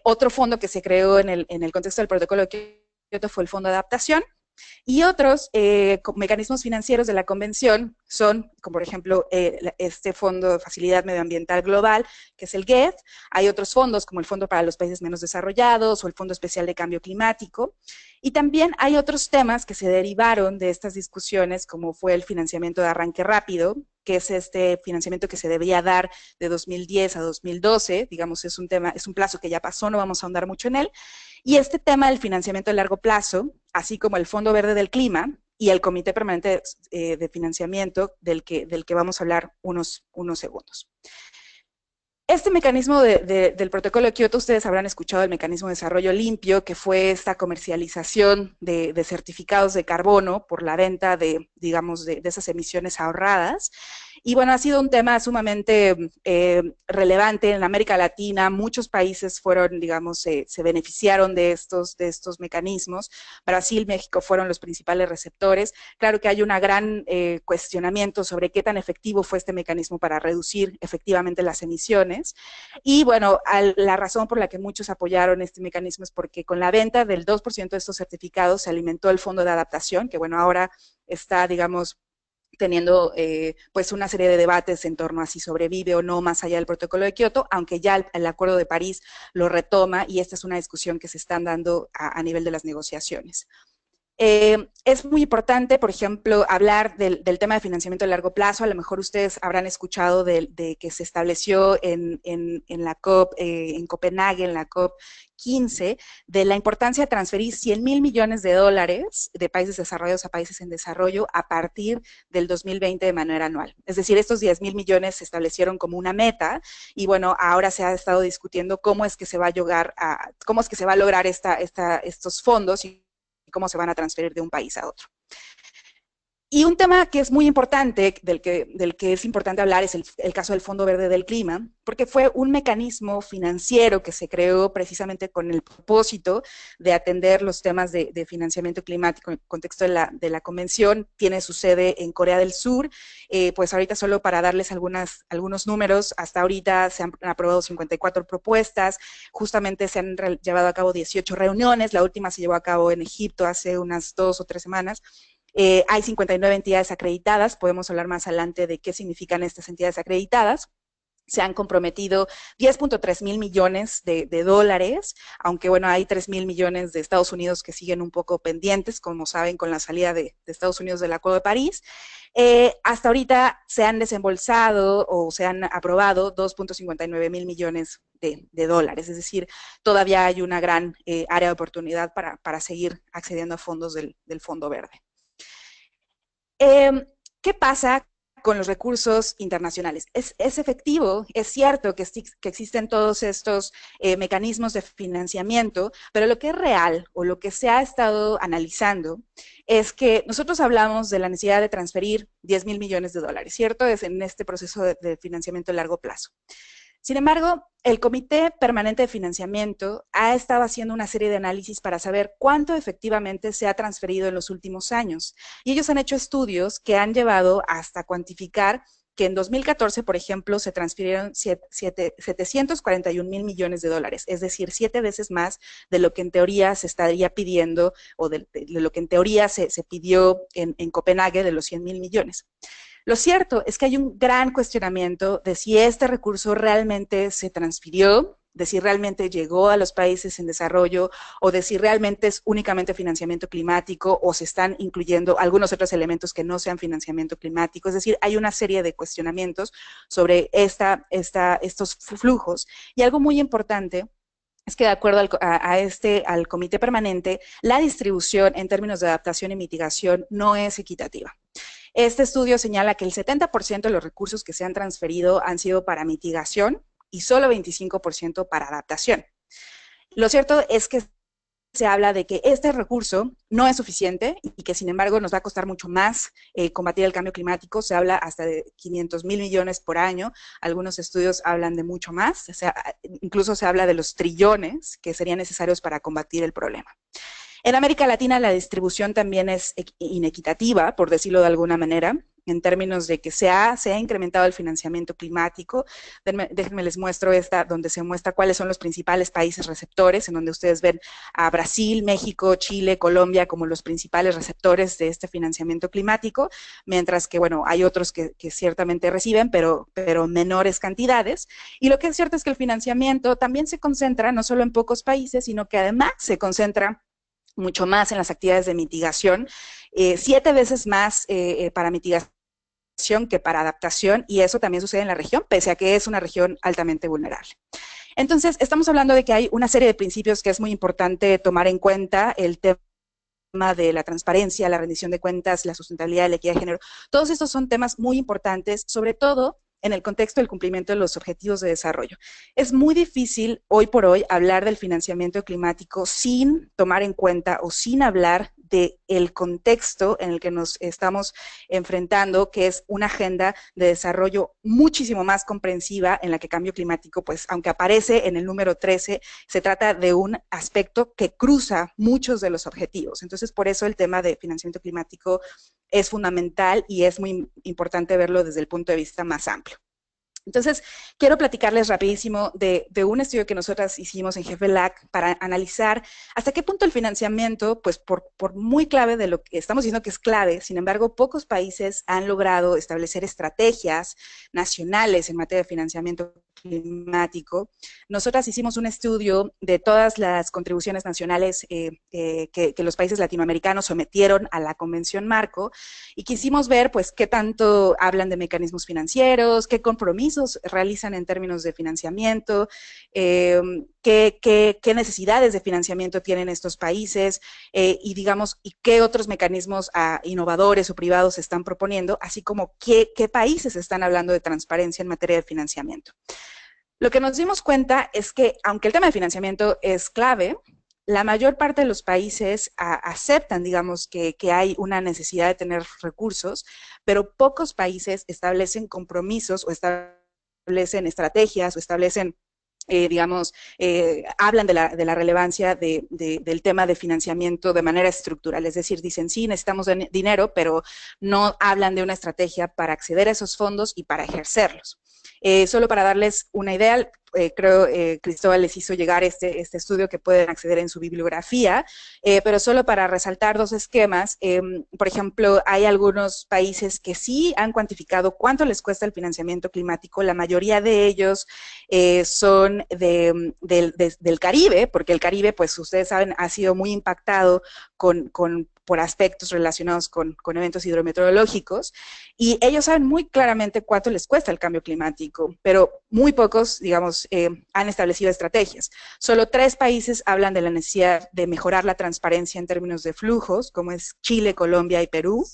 Otro fondo que se creó en el contexto del Protocolo de Kioto fue el Fondo de Adaptación. Y otros mecanismos financieros de la convención son, como por ejemplo, este Fondo de Facilidad Medioambiental Global, que es el GEF. Hay otros fondos, como el Fondo para los Países Menos Desarrollados o el Fondo Especial de Cambio Climático. Y también hay otros temas que se derivaron de estas discusiones, como fue el financiamiento de arranque rápido, que es este financiamiento que se debía dar de 2010 a 2012. Digamos, es un plazo que ya pasó, no vamos a ahondar mucho en él. Y este tema del financiamiento a largo plazo, así como el Fondo Verde del Clima y el Comité Permanente de Financiamiento, del que vamos a hablar unos segundos. Este mecanismo del Protocolo de Kioto, ustedes habrán escuchado el mecanismo de desarrollo limpio, que fue esta comercialización de certificados de carbono por la venta digamos, de esas emisiones ahorradas. Y bueno, ha sido un tema sumamente relevante en América Latina. Muchos países fueron, digamos, se beneficiaron de estos mecanismos. Brasil, México fueron los principales receptores. Claro que hay un gran cuestionamiento sobre qué tan efectivo fue este mecanismo para reducir efectivamente las emisiones. Y bueno, la razón por la que muchos apoyaron este mecanismo es porque con la venta del 2% de estos certificados se alimentó el Fondo de Adaptación, que bueno, ahora está, digamos, teniendo pues una serie de debates en torno a si sobrevive o no más allá del Protocolo de Kioto, aunque ya el Acuerdo de París lo retoma, y esta es una discusión que se están dando a nivel de las negociaciones. Es muy importante, por ejemplo, hablar del tema de financiamiento a largo plazo. A lo mejor ustedes habrán escuchado de que se estableció en la COP, en Copenhague, en la COP 15, de la importancia de transferir 100.000 millones de dólares de países desarrollados a países en desarrollo a partir del 2020 de manera anual. Es decir, estos 10.000 millones se establecieron como una meta, y bueno, ahora se ha estado discutiendo cómo es que se va a lograr estos fondos y cómo se van a transferir de un país a otro. Y un tema que es muy importante, del que es importante hablar, es el caso del Fondo Verde del Clima, porque fue un mecanismo financiero que se creó precisamente con el propósito de atender los temas de financiamiento climático en el contexto de la convención. Tiene su sede en Corea del Sur. Pues ahorita, solo para darles algunos números, hasta ahorita se han aprobado 54 propuestas, justamente se han llevado a cabo 18 reuniones, la última se llevó a cabo en Egipto hace unas 2 o 3 semanas. Hay 59 entidades acreditadas. Podemos hablar más adelante de qué significan estas entidades acreditadas. Se han comprometido 10.3 mil millones de dólares, aunque bueno, hay 3.000 millones de Estados Unidos que siguen un poco pendientes, como saben, con la salida de Estados Unidos del Acuerdo de París. Hasta ahorita se han desembolsado o se han aprobado 2.59 mil millones de dólares, es decir, todavía hay una gran área de oportunidad para seguir accediendo a fondos del Fondo Verde. ¿Qué pasa con los recursos internacionales? Es efectivo, es cierto que existen todos estos mecanismos de financiamiento, pero lo que es real o lo que se ha estado analizando es que nosotros hablamos de la necesidad de transferir 10,000 millones de dólares, ¿cierto? Es en este proceso de financiamiento a largo plazo. Sin embargo, el Comité Permanente de Financiamiento ha estado haciendo una serie de análisis para saber cuánto efectivamente se ha transferido en los últimos años. Y ellos han hecho estudios que han llevado hasta cuantificar que en 2014, por ejemplo, se transfirieron 741,000 millones de dólares, es decir, 7 veces más de lo que en teoría se estaría pidiendo o de lo que en teoría se pidió en Copenhague de los 100,000 millones. Lo cierto es que hay un gran cuestionamiento de si este recurso realmente se transfirió, de si realmente llegó a los países en desarrollo o de si realmente es únicamente financiamiento climático o se están incluyendo algunos otros elementos que no sean financiamiento climático. Es decir, hay una serie de cuestionamientos sobre estos flujos. Y algo muy importante es que de acuerdo al comité permanente, la distribución en términos de adaptación y mitigación no es equitativa. Este estudio señala que el 70% de los recursos que se han transferido han sido para mitigación y solo 25% para adaptación. Lo cierto es que se habla de que este recurso no es suficiente y que sin embargo nos va a costar mucho más combatir el cambio climático. Se habla hasta de 500,000 millones por año, algunos estudios hablan de mucho más, o sea, incluso se habla de los trillones que serían necesarios para combatir el problema. En América Latina la distribución también es inequitativa, por decirlo de alguna manera, en términos de que se ha incrementado el financiamiento climático. Déjenme les muestro esta, donde se muestra cuáles son los principales países receptores, en donde ustedes ven a Brasil, México, Chile, Colombia como los principales receptores de este financiamiento climático, mientras que, bueno, hay otros que ciertamente reciben, pero menores cantidades. Y lo que es cierto es que el financiamiento también se concentra no solo en pocos países, sino que además se concentra mucho más en las actividades de mitigación, 7 veces más para mitigación que para adaptación, y eso también sucede en la región, pese a que es una región altamente vulnerable. Entonces, estamos hablando de que hay una serie de principios que es muy importante tomar en cuenta, el tema de la transparencia, la rendición de cuentas, la sustentabilidad, la equidad de género. Todos estos son temas muy importantes, sobre todo en el contexto del cumplimiento de los objetivos de desarrollo. Es muy difícil hoy por hoy hablar del financiamiento climático sin tomar en cuenta o sin hablar del contexto en el que nos estamos enfrentando, que es una agenda de desarrollo muchísimo más comprensiva en la que cambio climático, pues aunque aparece en el número 13, se trata de un aspecto que cruza muchos de los objetivos. Entonces, por eso el tema de financiamiento climático es fundamental y es muy importante verlo desde el punto de vista más amplio. Entonces, quiero platicarles rapidísimo de un estudio que nosotras hicimos en GFLAC para analizar hasta qué punto el financiamiento, pues por muy clave de lo que estamos diciendo que es clave, sin embargo, pocos países han logrado establecer estrategias nacionales en materia de financiamiento climático. Nosotras hicimos un estudio de todas las contribuciones nacionales que los países latinoamericanos sometieron a la Convención Marco y quisimos ver pues qué tanto hablan de mecanismos financieros, qué compromisos realizan en términos de financiamiento, qué necesidades de financiamiento tienen estos países y digamos, y qué otros mecanismos innovadores o privados se están proponiendo, así como qué países están hablando de transparencia en materia de financiamiento. Lo que nos dimos cuenta es que, aunque el tema de financiamiento es clave, la mayor parte de los países aceptan, digamos, que hay una necesidad de tener recursos, pero pocos países establecen compromisos o establecen estrategias o establecen hablan de la relevancia del tema de financiamiento de manera estructural, es decir, dicen sí, necesitamos dinero, pero no hablan de una estrategia para acceder a esos fondos y para ejercerlos. Solo para darles una idea, creo Cristóbal les hizo llegar este estudio que pueden acceder en su bibliografía, pero solo para resaltar dos esquemas, por ejemplo, hay algunos países que sí han cuantificado cuánto les cuesta el financiamiento climático, la mayoría de ellos son del Caribe, porque el Caribe, pues ustedes saben, ha sido muy impactado por aspectos relacionados con eventos hidrometeorológicos, y ellos saben muy claramente cuánto les cuesta el cambio climático, pero muy pocos, digamos, han establecido estrategias. Solo 3 países hablan de la necesidad de mejorar la transparencia en términos de flujos, como es Chile, Colombia y Perú.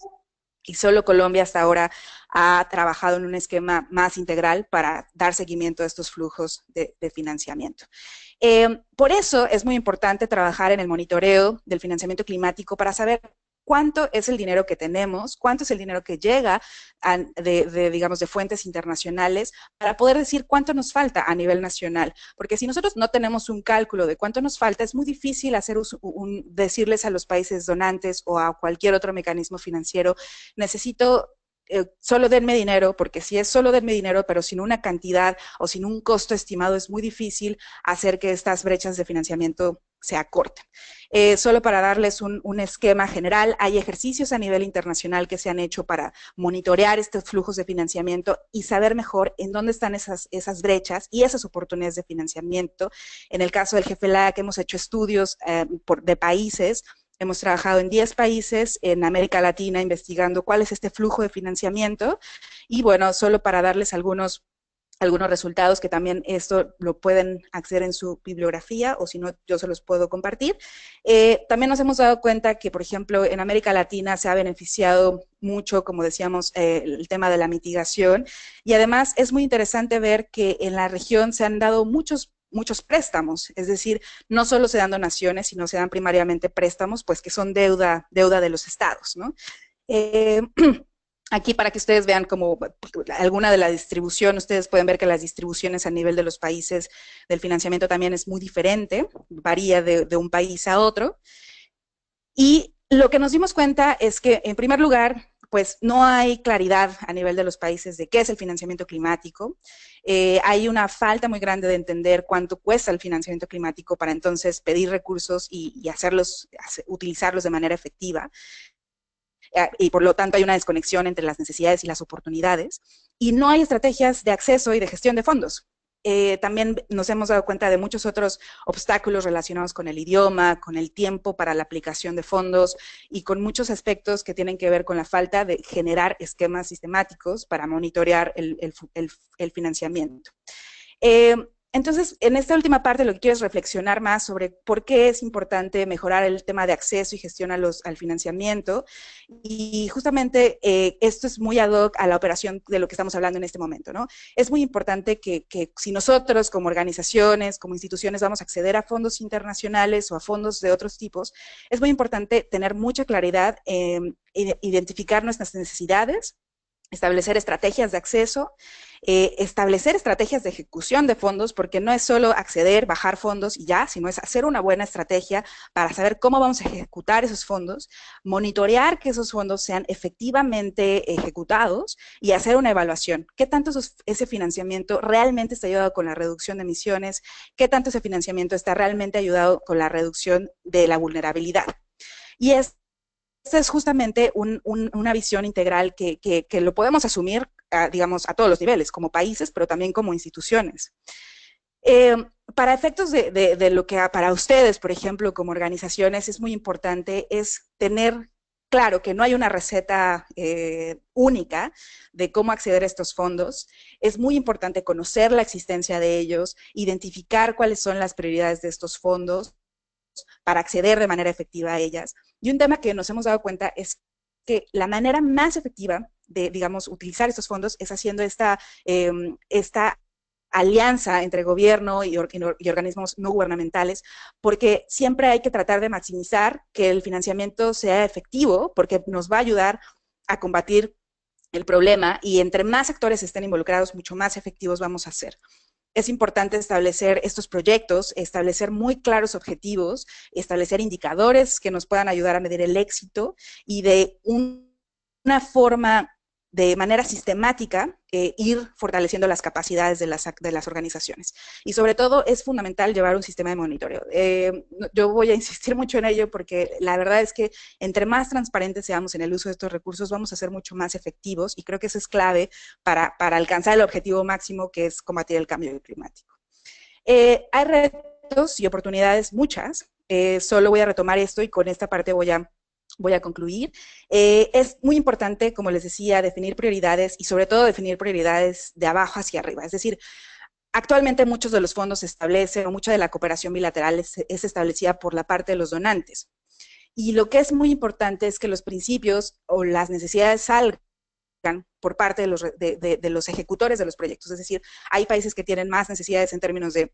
y solo Colombia hasta ahora ha trabajado en un esquema más integral para dar seguimiento a estos flujos de financiamiento. Por eso es muy importante trabajar en el monitoreo del financiamiento climático para saber cuánto es el dinero que tenemos, cuánto es el dinero que llega digamos, de fuentes internacionales, para poder decir cuánto nos falta a nivel nacional. Porque si nosotros no tenemos un cálculo de cuánto nos falta, es muy difícil hacer decirles a los países donantes o a cualquier otro mecanismo financiero, necesito solo denme dinero, porque si es solo denme dinero, pero sin una cantidad o sin un costo estimado, es muy difícil hacer que estas brechas de financiamiento se acorten. Solo para darles un esquema general, hay ejercicios a nivel internacional que se han hecho para monitorear estos flujos de financiamiento y saber mejor en dónde están esas brechas y esas oportunidades de financiamiento. En el caso del GFLAC hemos hecho estudios de países. Hemos trabajado en 10 países en América Latina investigando cuál es este flujo de financiamiento y bueno, solo para darles algunos resultados que también esto lo pueden acceder en su bibliografía o si no yo se los puedo compartir. También nos hemos dado cuenta que, por ejemplo, en América Latina se ha beneficiado mucho, como decíamos, el tema de la mitigación y además es muy interesante ver que en la región se han dado muchos préstamos, es decir, no solo se dan donaciones, sino se dan primariamente préstamos, pues que son deuda de los estados, ¿no? Aquí para que ustedes vean como alguna de la distribución, ustedes pueden ver que las distribuciones a nivel de los países del financiamiento también es muy diferente, varía de un país a otro. Y lo que nos dimos cuenta es que, en primer lugar, pues no hay claridad a nivel de los países de qué es el financiamiento climático. Hay una falta muy grande de entender cuánto cuesta el financiamiento climático para entonces pedir recursos y utilizarlos de manera efectiva. Y por lo tanto hay una desconexión entre las necesidades y las oportunidades. Y no hay estrategias de acceso y de gestión de fondos. También nos hemos dado cuenta de muchos otros obstáculos relacionados con el idioma, con el tiempo para la aplicación de fondos y con muchos aspectos que tienen que ver con la falta de generar esquemas sistemáticos para monitorear el financiamiento. Entonces, en esta última parte lo que quiero es reflexionar más sobre por qué es importante mejorar el tema de acceso y gestión al financiamiento y justamente esto es muy ad hoc a la operación de lo que estamos hablando en este momento, ¿no? Es muy importante que si nosotros como organizaciones, como instituciones vamos a acceder a fondos internacionales o a fondos de otros tipos, es muy importante tener mucha claridad, identificar nuestras necesidades, establecer estrategias de acceso, establecer estrategias de ejecución de fondos, porque no es solo acceder, bajar fondos y ya, sino es hacer una buena estrategia para saber cómo vamos a ejecutar esos fondos, monitorear que esos fondos sean efectivamente ejecutados y hacer una evaluación. ¿Qué tanto ese financiamiento realmente está ayudado con la reducción de emisiones? ¿Qué tanto ese financiamiento está realmente ayudado con la reducción de la vulnerabilidad? Y esta es justamente una visión integral que lo podemos asumir, digamos, a todos los niveles, como países, pero también como instituciones. Para efectos de lo que para ustedes, por ejemplo, como organizaciones, es muy importante es tener claro que no hay una receta única de cómo acceder a estos fondos. Es muy importante conocer la existencia de ellos, identificar cuáles son las prioridades de estos fondos para acceder de manera efectiva a ellas. Y un tema que nos hemos dado cuenta es que la manera más efectiva de, digamos, utilizar estos fondos es haciendo esta alianza entre gobierno y organismos no gubernamentales, porque siempre hay que tratar de maximizar que el financiamiento sea efectivo, porque nos va a ayudar a combatir el problema y entre más actores estén involucrados, mucho más efectivos vamos a ser. Es importante establecer estos proyectos, establecer muy claros objetivos, establecer indicadores que nos puedan ayudar a medir el éxito y de una forma, de manera sistemática, ir fortaleciendo las capacidades de las organizaciones. Y sobre todo es fundamental llevar un sistema de monitoreo. Yo voy a insistir mucho en ello porque la verdad es que entre más transparentes seamos en el uso de estos recursos, vamos a ser mucho más efectivos y creo que eso es clave para alcanzar el objetivo máximo que es combatir el cambio climático. Hay retos y oportunidades muchas. Solo voy a retomar esto y con esta parte voy a concluir. Es muy importante, como les decía, definir prioridades y sobre todo definir prioridades de abajo hacia arriba. Es decir, actualmente muchos de los fondos se establecen o mucha de la cooperación bilateral es establecida por la parte de los donantes. Y lo que es muy importante es que los principios o las necesidades salgan por parte de los ejecutores de los proyectos. Es decir, hay países que tienen más necesidades en términos de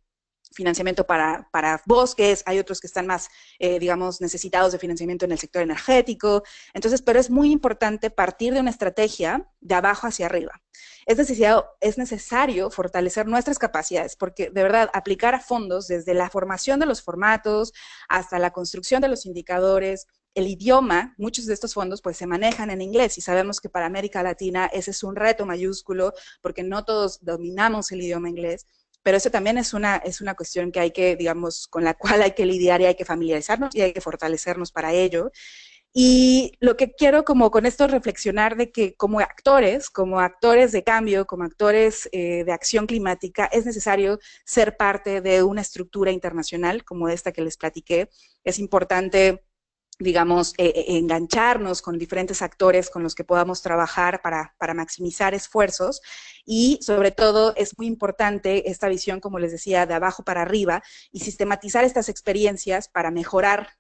financiamiento para bosques, hay otros que están más, digamos, necesitados de financiamiento en el sector energético. Entonces, pero es muy importante partir de una estrategia de abajo hacia arriba. Es necesario fortalecer nuestras capacidades, porque de verdad, aplicar a fondos desde la formación de los formatos hasta la construcción de los indicadores, el idioma, muchos de estos fondos pues se manejan en inglés y sabemos que para América Latina ese es un reto mayúsculo porque no todos dominamos el idioma inglés, pero eso también es una cuestión que hay que, digamos, con la cual hay que lidiar y hay que familiarizarnos y hay que fortalecernos para ello. Y lo que quiero como con esto reflexionar de que como actores de cambio, como actores de acción climática, es necesario ser parte de una estructura internacional como esta que les platiqué. Es importante, digamos, engancharnos con diferentes actores con los que podamos trabajar para maximizar esfuerzos y sobre todo es muy importante esta visión, como les decía, de abajo para arriba y sistematizar estas experiencias para mejorar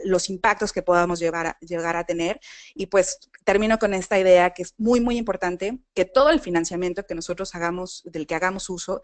los impactos que podamos llegar a tener. Y pues termino con esta idea que es muy, muy importante, que todo el financiamiento que nosotros hagamos, del que hagamos uso,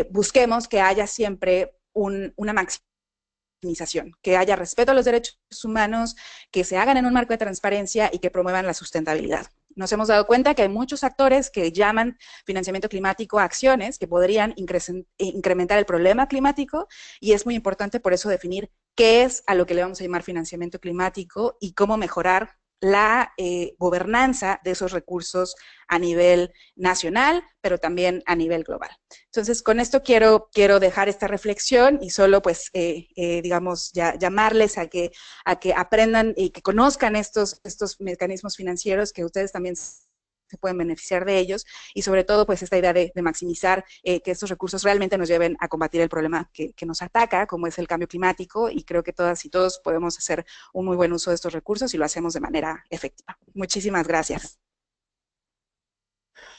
busquemos que haya siempre una maximización, que haya respeto a los derechos humanos, que se hagan en un marco de transparencia y que promuevan la sustentabilidad. Nos hemos dado cuenta que hay muchos actores que llaman financiamiento climático a acciones que podrían incrementar el problema climático y es muy importante por eso definir qué es a lo que le vamos a llamar financiamiento climático y cómo mejorar la gobernanza de esos recursos a nivel nacional, pero también a nivel global. Entonces, con esto quiero dejar esta reflexión y solo, pues, digamos, llamarles a que aprendan y que conozcan estos mecanismos financieros, que ustedes también se pueden beneficiar de ellos, y sobre todo, pues, esta idea de maximizar que estos recursos realmente nos lleven a combatir el problema que nos ataca, como es el cambio climático, y creo que todas y todos podemos hacer un muy buen uso de estos recursos y lo hacemos de manera efectiva. Muchísimas gracias.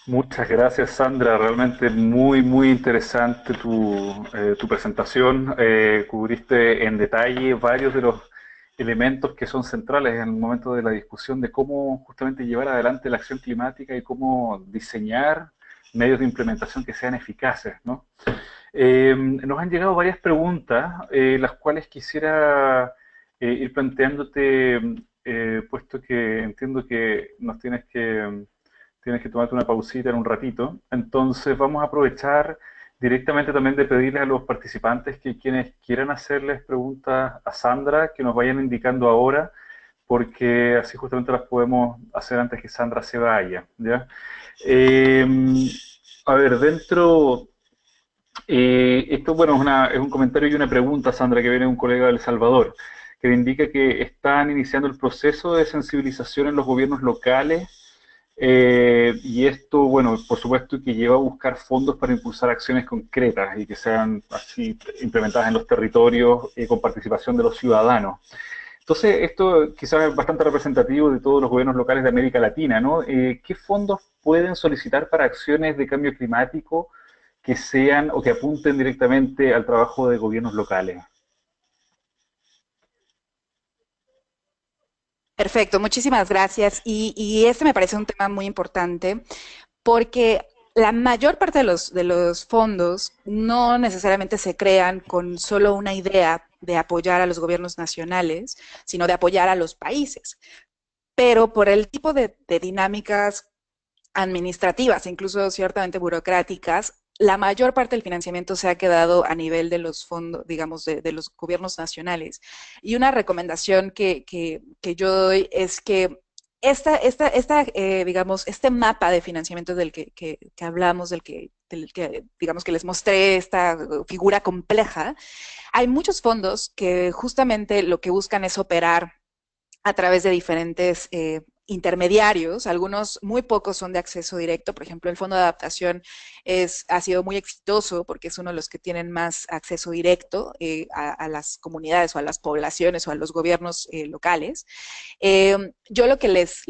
Muchas gracias, Sandra. Realmente muy, muy interesante tu presentación. Cubriste en detalle varios de los elementos que son centrales en el momento de la discusión de cómo justamente llevar adelante la acción climática y cómo diseñar medios de implementación que sean eficaces, ¿no? Nos han llegado varias preguntas, las cuales quisiera ir planteándote, puesto que entiendo que tienes que tomarte una pausita en un ratito. Entonces vamos a aprovechar directamente también de pedirles a los participantes que quienes quieran hacerles preguntas a Sandra, que nos vayan indicando ahora, porque así justamente las podemos hacer antes que Sandra se vaya, ¿ya? A ver, esto, bueno, es un comentario y una pregunta, Sandra, que viene de un colega de El Salvador, que me indica que están iniciando el proceso de sensibilización en los gobiernos locales y esto, bueno, por supuesto que lleva a buscar fondos para impulsar acciones concretas y que sean así implementadas en los territorios con participación de los ciudadanos. Entonces, esto quizás es bastante representativo de todos los gobiernos locales de América Latina, ¿no? ¿Qué fondos pueden solicitar para acciones de cambio climático que sean o que apunten directamente al trabajo de gobiernos locales? Perfecto, muchísimas gracias. Y este me parece un tema muy importante porque la mayor parte de los fondos no necesariamente se crean con solo una idea de apoyar a los gobiernos nacionales, sino de apoyar a los países. Pero por el tipo de dinámicas administrativas, incluso ciertamente burocráticas, la mayor parte del financiamiento se ha quedado a nivel de los fondos, digamos, de los gobiernos nacionales. Y una recomendación que yo doy es que digamos, este mapa de financiamiento del que hablamos, del que, digamos, que les mostré, esta figura compleja, hay muchos fondos que justamente lo que buscan es operar a través de diferentes intermediarios, algunos, muy pocos son de acceso directo. Por ejemplo, el Fondo de Adaptación ha sido muy exitoso porque es uno de los que tienen más acceso directo a las comunidades o a las poblaciones o a los gobiernos locales. Yo lo que les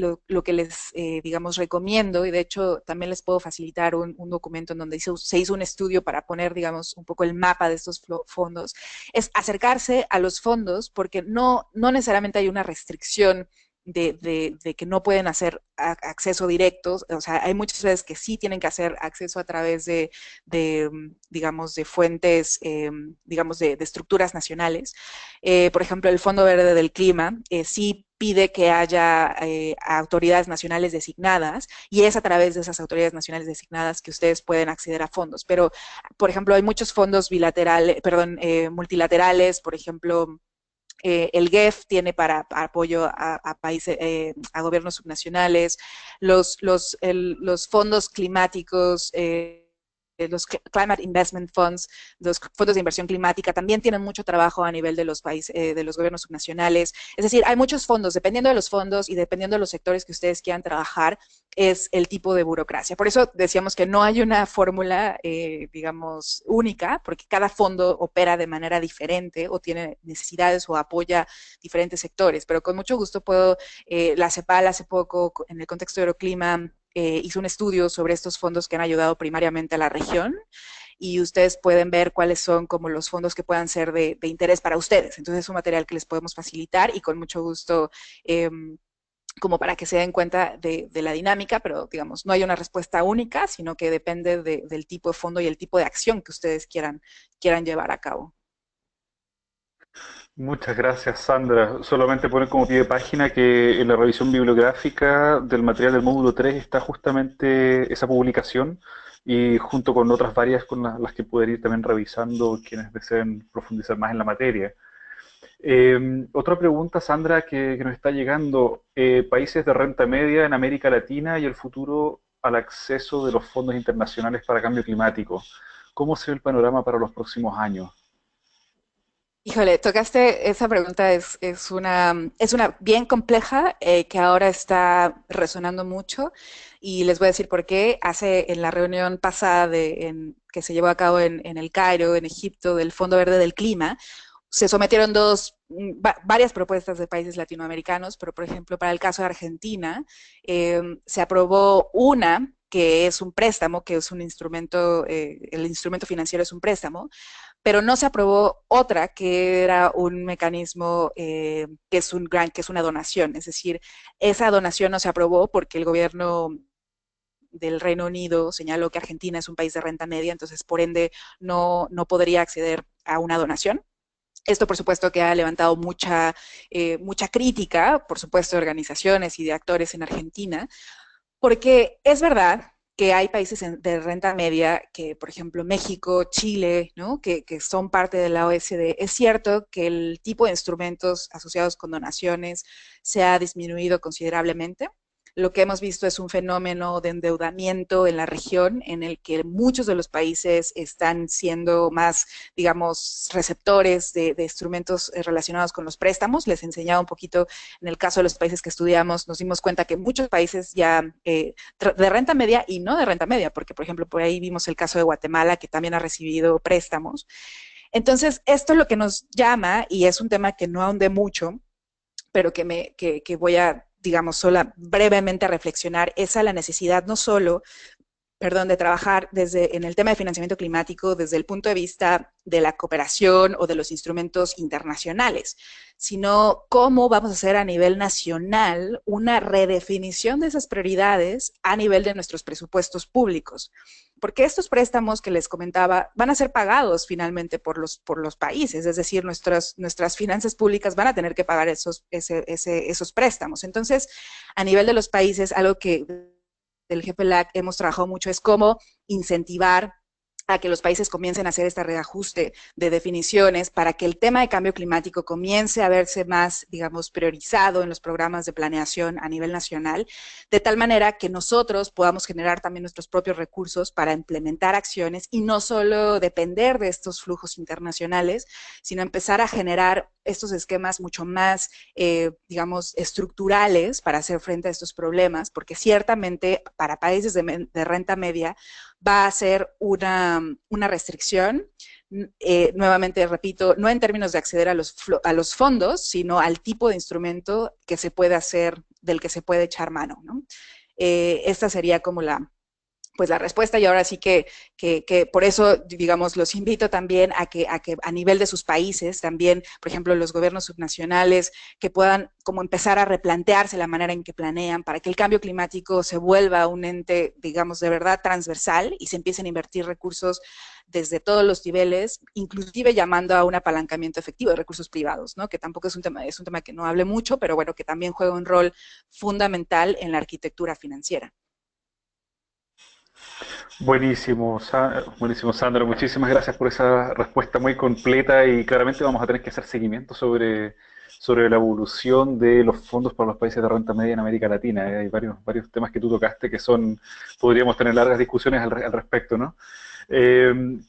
digamos, recomiendo, y de hecho también les puedo facilitar un documento en donde se hizo un estudio para poner, digamos, un poco el mapa de estos fondos, es acercarse a los fondos porque no necesariamente hay una restricción de que no pueden hacer acceso directo. O sea, hay muchas veces que sí tienen que hacer acceso a través digamos, de fuentes, digamos, de estructuras nacionales. Por ejemplo, el Fondo Verde del Clima sí pide que haya autoridades nacionales designadas, y es a través de esas autoridades nacionales designadas que ustedes pueden acceder a fondos. Pero, por ejemplo, hay muchos fondos multilaterales. Por ejemplo, el GEF tiene para apoyo a países, a gobiernos subnacionales, los fondos climáticos, los Climate Investment Funds, los fondos de inversión climática, también tienen mucho trabajo a nivel de los países, de los gobiernos subnacionales. Es decir, hay muchos fondos. Dependiendo de los fondos y dependiendo de los sectores que ustedes quieran trabajar, es el tipo de burocracia. Por eso decíamos que no hay una fórmula, digamos, única, porque cada fondo opera de manera diferente o tiene necesidades o apoya diferentes sectores. Pero con mucho gusto la CEPAL hace poco, en el contexto de Euroclima, hizo un estudio sobre estos fondos que han ayudado primariamente a la región, y ustedes pueden ver cuáles son como los fondos que puedan ser de interés para ustedes. Entonces es un material que les podemos facilitar, y con mucho gusto, como para que se den cuenta de la dinámica, pero digamos, no hay una respuesta única, sino que depende del tipo de fondo y el tipo de acción que ustedes quieran llevar a cabo. Muchas gracias, Sandra. Solamente poner como pie de página que en la revisión bibliográfica del material del módulo 3 está justamente esa publicación, y junto con otras varias con las que pueden ir también revisando quienes deseen profundizar más en la materia. Otra pregunta, Sandra, que nos está llegando. Países de renta media en América Latina y el futuro al acceso de los fondos internacionales para cambio climático. ¿Cómo se ve el panorama para los próximos años? Híjole, tocaste esa pregunta, es una bien compleja, que ahora está resonando mucho, y les voy a decir por qué. En la reunión pasada que se llevó a cabo en El Cairo, en Egipto, del Fondo Verde del Clima, se sometieron varias propuestas de países latinoamericanos, pero por ejemplo, para el caso de Argentina, se aprobó una que es un préstamo, que es un instrumento, el instrumento financiero es un préstamo, pero no se aprobó otra que era un mecanismo, que es un grant, que es una donación. Es decir, esa donación no se aprobó porque el gobierno del Reino Unido señaló que Argentina es un país de renta media, entonces por ende no podría acceder a una donación. Esto, por supuesto, que ha levantado mucha crítica, por supuesto, de organizaciones y de actores en Argentina, porque es verdad que hay países de renta media, que por ejemplo México, Chile, ¿no? que son parte de la OECD. Es cierto que el tipo de instrumentos asociados con donaciones se ha disminuido considerablemente. Lo que hemos visto es un fenómeno de endeudamiento en la región, en el que muchos de los países están siendo más, digamos, receptores de instrumentos relacionados con los préstamos. Les enseñaba un poquito, en el caso de los países que estudiamos, nos dimos cuenta que muchos países ya de renta media y no de renta media, porque por ejemplo por ahí vimos el caso de Guatemala, que también ha recibido préstamos. Entonces, esto es lo que nos llama, y es un tema que no ahondé mucho, pero que voy a, digamos, brevemente a reflexionar, es a la necesidad no solo, de trabajar en el tema de financiamiento climático desde el punto de vista de la cooperación o de los instrumentos internacionales, sino cómo vamos a hacer a nivel nacional una redefinición de esas prioridades a nivel de nuestros presupuestos públicos. Porque estos préstamos que les comentaba van a ser pagados finalmente por los países, es decir, nuestras finanzas públicas van a tener que pagar esos préstamos. Entonces, a nivel de los países, algo que del GPLAC hemos trabajado mucho es cómo incentivar a que los países comiencen a hacer este reajuste de definiciones para que el tema de cambio climático comience a verse más, digamos, priorizado en los programas de planeación a nivel nacional, de tal manera que nosotros podamos generar también nuestros propios recursos para implementar acciones y no solo depender de estos flujos internacionales, sino empezar a generar estos esquemas mucho más, digamos, estructurales para hacer frente a estos problemas, porque ciertamente para países de renta media va a ser una restricción, nuevamente repito, no en términos de acceder a los fondos, sino al tipo de instrumento que se puede hacer, del que se puede echar mano, ¿no? Esta sería como la respuesta, y ahora sí que por eso, digamos, los invito también a que a nivel de sus países también, por ejemplo, los gobiernos subnacionales, que puedan como empezar a replantearse la manera en que planean para que el cambio climático se vuelva un ente, digamos, de verdad transversal y se empiecen a invertir recursos desde todos los niveles, inclusive llamando a un apalancamiento efectivo de recursos privados, ¿no? Que tampoco es un tema que no hable mucho, pero bueno, que también juega un rol fundamental en la arquitectura financiera. Buenísimo, buenísimo, Sandra. Muchísimas gracias por esa respuesta muy completa y claramente vamos a tener que hacer seguimiento sobre la evolución de los fondos para los países de renta media en América Latina. Hay varios temas que tú tocaste que podríamos tener largas discusiones al respecto, ¿no? Entiendo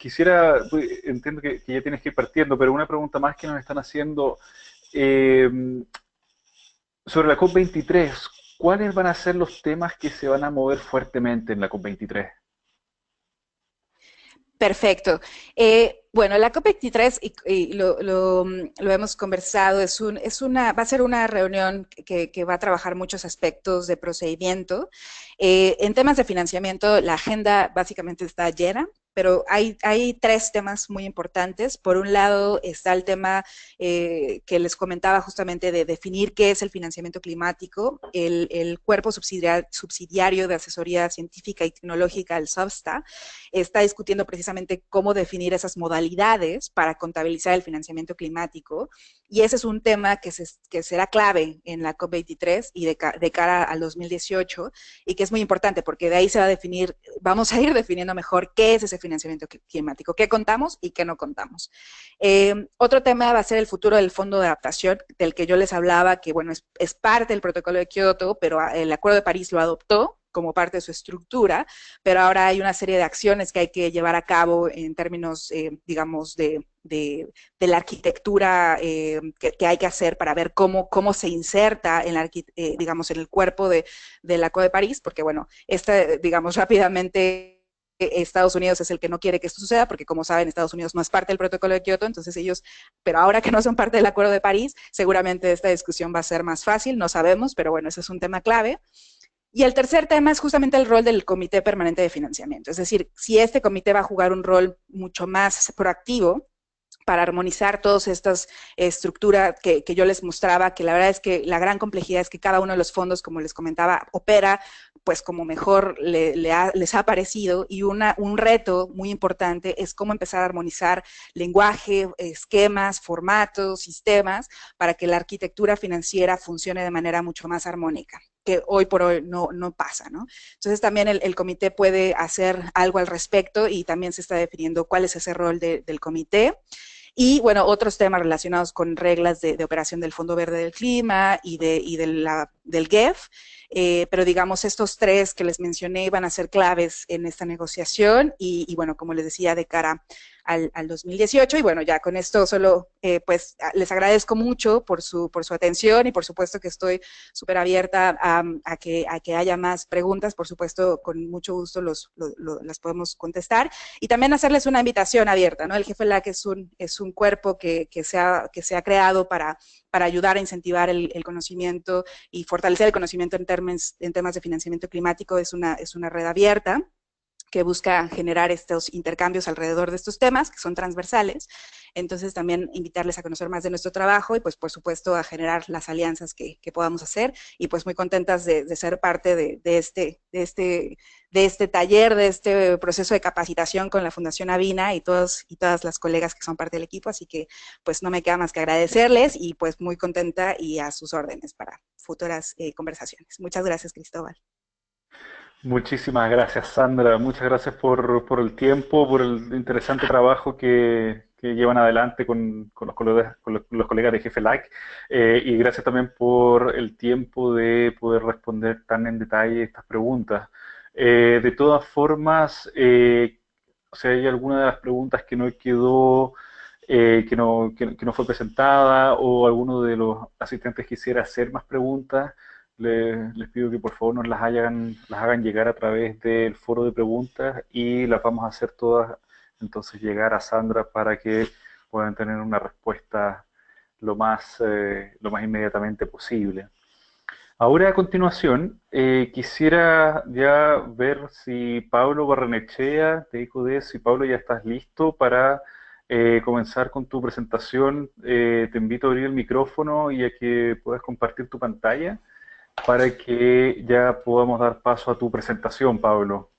que ya tienes que ir partiendo, pero una pregunta más que nos están haciendo sobre la COP23. ¿Cuáles van a ser los temas que se van a mover fuertemente en la COP23? Perfecto. Bueno, la COP23, y lo hemos conversado, va a ser una reunión que va a trabajar muchos aspectos de procedimiento. En temas de financiamiento, la agenda básicamente está llena, pero hay tres temas muy importantes. Por un lado está el tema que les comentaba justamente de definir qué es el financiamiento climático, el cuerpo subsidiario de asesoría científica y tecnológica, el SOBSTA, está discutiendo precisamente cómo definir esas modalidades para contabilizar el financiamiento climático, y ese es un tema que será clave en la COP23 y de cara al 2018, y que es muy importante porque de ahí vamos a ir definiendo mejor qué es ese financiamiento climático, qué contamos y qué no contamos. Otro tema va a ser el futuro del Fondo de Adaptación, del que yo les hablaba, que bueno, es parte del protocolo de Kioto, pero el Acuerdo de París lo adoptó como parte de su estructura, pero ahora hay una serie de acciones que hay que llevar a cabo en términos, digamos, de la arquitectura que hay que hacer para ver cómo se inserta digamos, en el cuerpo del Acuerdo de París, porque bueno, digamos, rápidamente Estados Unidos es el que no quiere que esto suceda, porque como saben, Estados Unidos no es parte del protocolo de Kioto, entonces pero ahora que no son parte del Acuerdo de París, seguramente esta discusión va a ser más fácil, no sabemos, pero bueno, ese es un tema clave. Y el tercer tema es justamente el rol del Comité Permanente de Financiamiento, es decir, si este comité va a jugar un rol mucho más proactivo para armonizar todas estas estructuras que yo les mostraba, que la verdad es que la gran complejidad es que cada uno de los fondos, como les comentaba, opera pues como mejor les ha parecido, y un reto muy importante es cómo empezar a armonizar lenguaje, esquemas, formatos, sistemas, para que la arquitectura financiera funcione de manera mucho más armónica, que hoy por hoy no pasa, ¿no? Entonces también el comité puede hacer algo al respecto, y también se está definiendo cuál es ese rol del comité. Y bueno, otros temas relacionados con reglas de operación del Fondo Verde del Clima y del GEF, pero digamos, estos tres que les mencioné van a ser claves en esta negociación, y bueno, como les decía, de cara al 2018, y bueno, ya con esto solo pues les agradezco mucho por su atención, y por supuesto que estoy súper abierta a que haya más preguntas. Por supuesto, con mucho gusto las podemos contestar, y también hacerles una invitación abierta, ¿no? El GFLAC es un cuerpo que se ha creado para ayudar a incentivar el conocimiento y fortalecer el conocimiento en temas de financiamiento climático. Es una red abierta que busca generar estos intercambios alrededor de estos temas, que son transversales. Entonces también invitarles a conocer más de nuestro trabajo, y pues por supuesto a generar las alianzas que podamos hacer, y pues muy contentas de ser parte de este taller, de este proceso de capacitación con la Fundación Avina y todas las colegas que son parte del equipo. Así que pues no me queda más que agradecerles, y pues muy contenta y a sus órdenes para futuras conversaciones. Muchas gracias, Cristóbal. Muchísimas gracias, Sandra. Muchas gracias por el tiempo, por el interesante trabajo que llevan adelante con los colegas, los colegas de Jefe Like. Y gracias también por el tiempo de poder responder tan en detalle estas preguntas. De todas formas, o sea, hay alguna de las preguntas que no quedó, que no fue presentada o alguno de los asistentes quisiera hacer más preguntas. Les pido que por favor nos las hagan llegar a través del foro de preguntas y las vamos a hacer todas entonces llegar a Sandra para que puedan tener una respuesta lo más inmediatamente posible. Ahora a continuación quisiera ya ver si Pablo Barrenechea, de ICODE, si Pablo ya estás listo para comenzar con tu presentación. Te invito a abrir el micrófono y a que puedas compartir tu pantalla para que ya podamos dar paso a tu presentación, Pablo.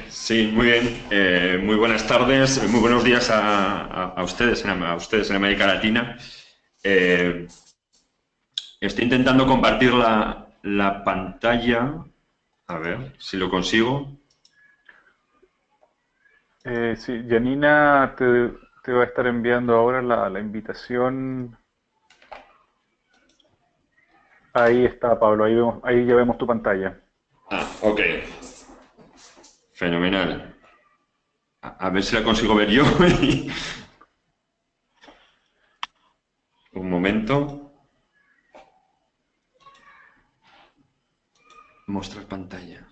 Sí, muy bien. Muy buenas tardes, muy buenos días a ustedes en América Latina. Estoy intentando compartir la pantalla. A ver si lo consigo. Sí, Janina te va a estar enviando ahora la invitación. Ahí está, Pablo, ahí ya vemos tu pantalla. Ok. Fenomenal. A ver si la consigo ver yo. Un momento. Mostrar pantalla.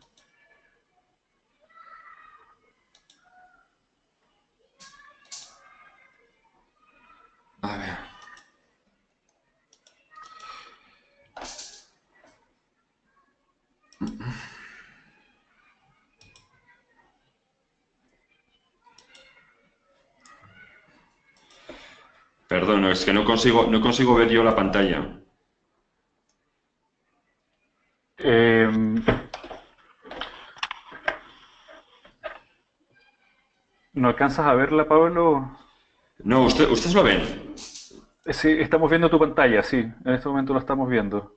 A ver. Perdón, es que no consigo ver yo la pantalla. ¿No alcanzas a verla, Pablo? No, ¿ustedes lo ven? Sí, estamos viendo tu pantalla, sí, en este momento lo estamos viendo.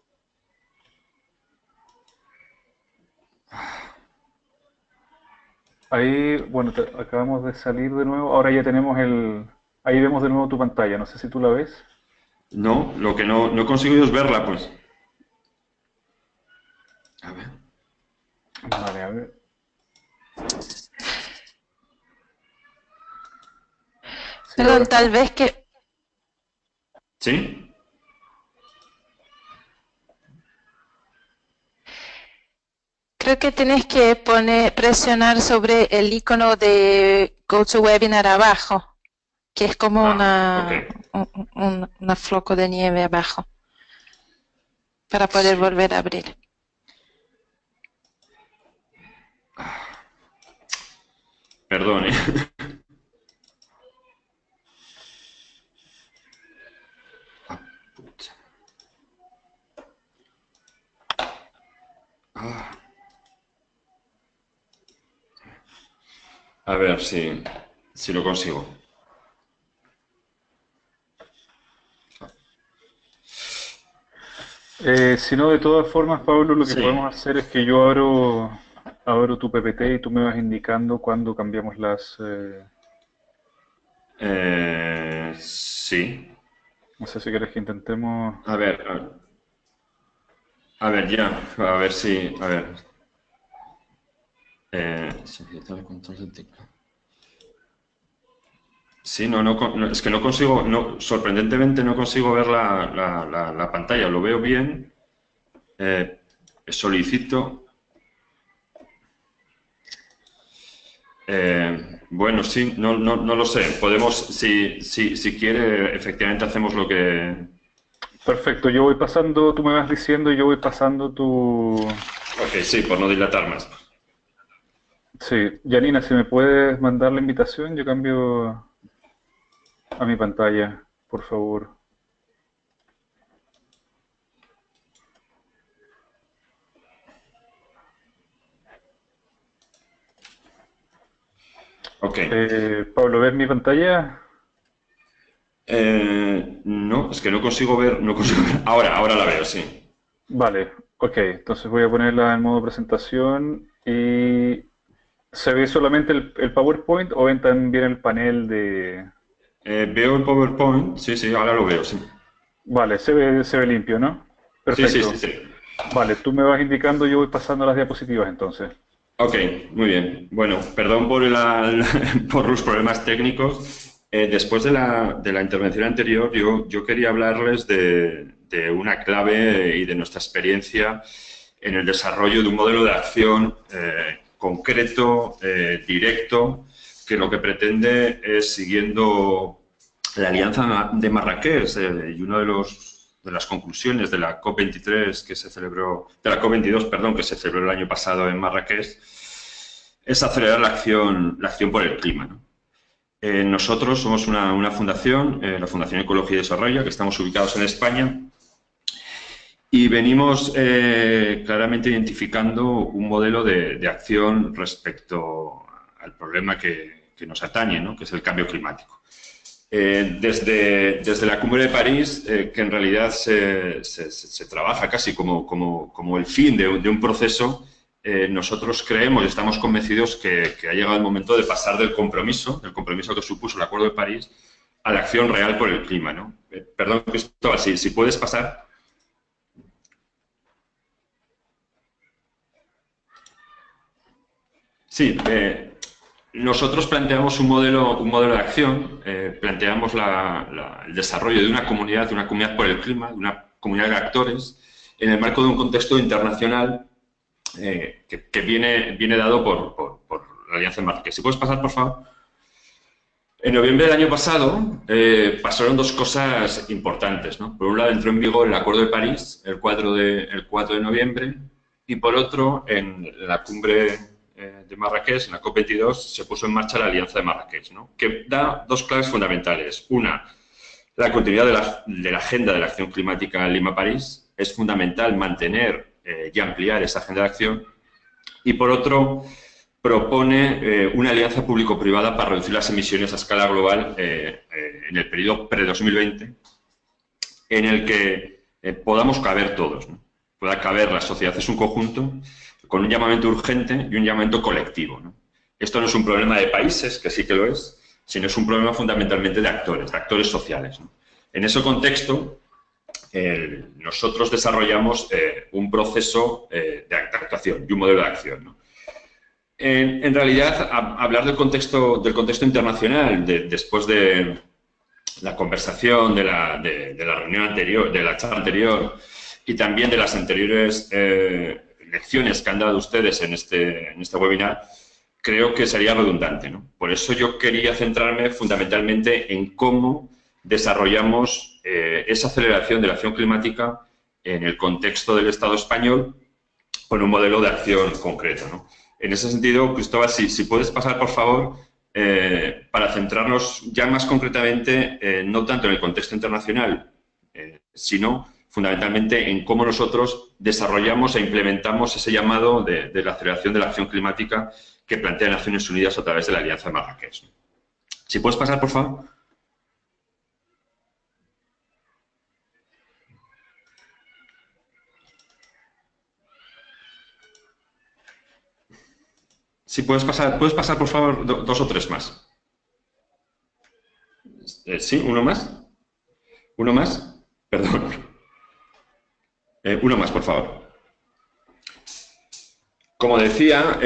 Ahí, bueno, acabamos de salir de nuevo, ahora ya tenemos ahí vemos de nuevo tu pantalla, no sé si tú la ves. No, lo que no consigo yo es verla, pues. A ver. Vale, a ver. Sí, Perdón, tal vez que... ¿Sí? Creo que tienes que presionar sobre el icono de GoToWebinar abajo, que es como Ok. una floco de nieve abajo, para poder Sí. volver a abrir. Perdón, ¿eh? Pucha. A ver si lo consigo. Si no, de todas formas, Pablo, lo que Sí. podemos hacer es que yo abro tu PPT y tú me vas indicando cuándo cambiamos Sí. no sé si quieres que intentemos. A ver, ya. A ver si... A ver. Solicitar el control del teclado. Sí, es que no consigo, sorprendentemente no consigo ver la pantalla. Lo veo bien. Solicito. Bueno, sí, no lo sé. Podemos, si quiere, efectivamente hacemos lo que... Perfecto, yo voy pasando, tú me vas diciendo y yo voy pasando tu... Ok, sí, por no dilatar más. Sí, Janina, si me puedes mandar la invitación, yo cambio a mi pantalla, por favor. Ok. Pablo, ¿ves mi pantalla? No, es que no consigo ver. Ahora la veo, sí. Vale, Ok, entonces voy a ponerla en modo presentación y ¿se ve solamente el PowerPoint o ven también el panel de...? Veo el PowerPoint, sí, sí, ahora lo veo, sí. Vale, se ve limpio, ¿no? Sí, sí, sí, Perfecto. sí. Vale, tú me vas indicando, yo voy pasando las diapositivas entonces. Ok, muy bien. Bueno, perdón por, por los problemas técnicos. Después de la intervención anterior, yo quería hablarles de una clave y de nuestra experiencia en el desarrollo de un modelo de acción concreto, directo, que lo que pretende es, siguiendo la Alianza de Marrakech y uno de las conclusiones de la COP23 que se celebró, de la COP22, perdón, que se celebró el año pasado en Marrakech, es acelerar la acción por el clima, ¿no? Nosotros somos una fundación, la Fundación Ecología y Desarrollo, que estamos ubicados en España, y venimos claramente identificando un modelo de acción respecto al problema que nos atañe, ¿no? Que es el cambio climático. Desde la Cumbre de París, que en realidad se trabaja casi como el fin de un proceso, nosotros creemos y estamos convencidos que ha llegado el momento de pasar del compromiso que supuso el Acuerdo de París, a la acción real por el clima, ¿no? Perdón, Cristóbal, si puedes pasar. Sí, nosotros planteamos un modelo de acción, planteamos el desarrollo de una comunidad por el clima, de una comunidad de actores, en el marco de un contexto internacional que viene dado por la Alianza de Marrakech. Si puedes pasar, por favor. En noviembre del año pasado pasaron dos cosas importantes, ¿no? Por un lado entró en vigor el Acuerdo de París, el 4 de noviembre, y por otro, en la cumbre de Marrakech, en la COP22, se puso en marcha la Alianza de Marrakech, ¿no? Que da dos claves fundamentales. Una, la continuidad de la agenda de la acción climática Lima-París. Es fundamental mantener y ampliar esa agenda de acción. Y por otro, propone una alianza público-privada para reducir las emisiones a escala global en el periodo pre-2020, en el que podamos caber todos, ¿no? Pueda caber la sociedad, es un conjunto, con un llamamiento urgente y un llamamiento colectivo, ¿no? Esto no es un problema de países, que sí que lo es, sino es un problema fundamentalmente de actores sociales, ¿no? En ese contexto, nosotros desarrollamos un proceso de actuación y un modelo de acción, ¿no? En realidad, hablar del contexto internacional, después de la conversación, de la reunión anterior, de la charla anterior, y también de las anteriores lecciones que han dado ustedes en este webinar, creo que sería redundante, ¿no? Por eso yo quería centrarme fundamentalmente en cómo desarrollamos esa aceleración de la acción climática en el contexto del Estado español con un modelo de acción concreto, ¿no? En ese sentido, Cristóbal, si puedes pasar, por favor, para centrarnos ya más concretamente, no tanto en el contexto internacional, sino fundamentalmente en cómo nosotros desarrollamos e implementamos ese llamado de la aceleración de la acción climática que plantea Naciones Unidas a través de la Alianza de Marrakech. Si puedes pasar, por favor. Si puedes pasar, por favor, dos o tres más. ¿Sí? ¿Uno más? ¿Uno más? Perdón. Uno más, por favor. Como decía,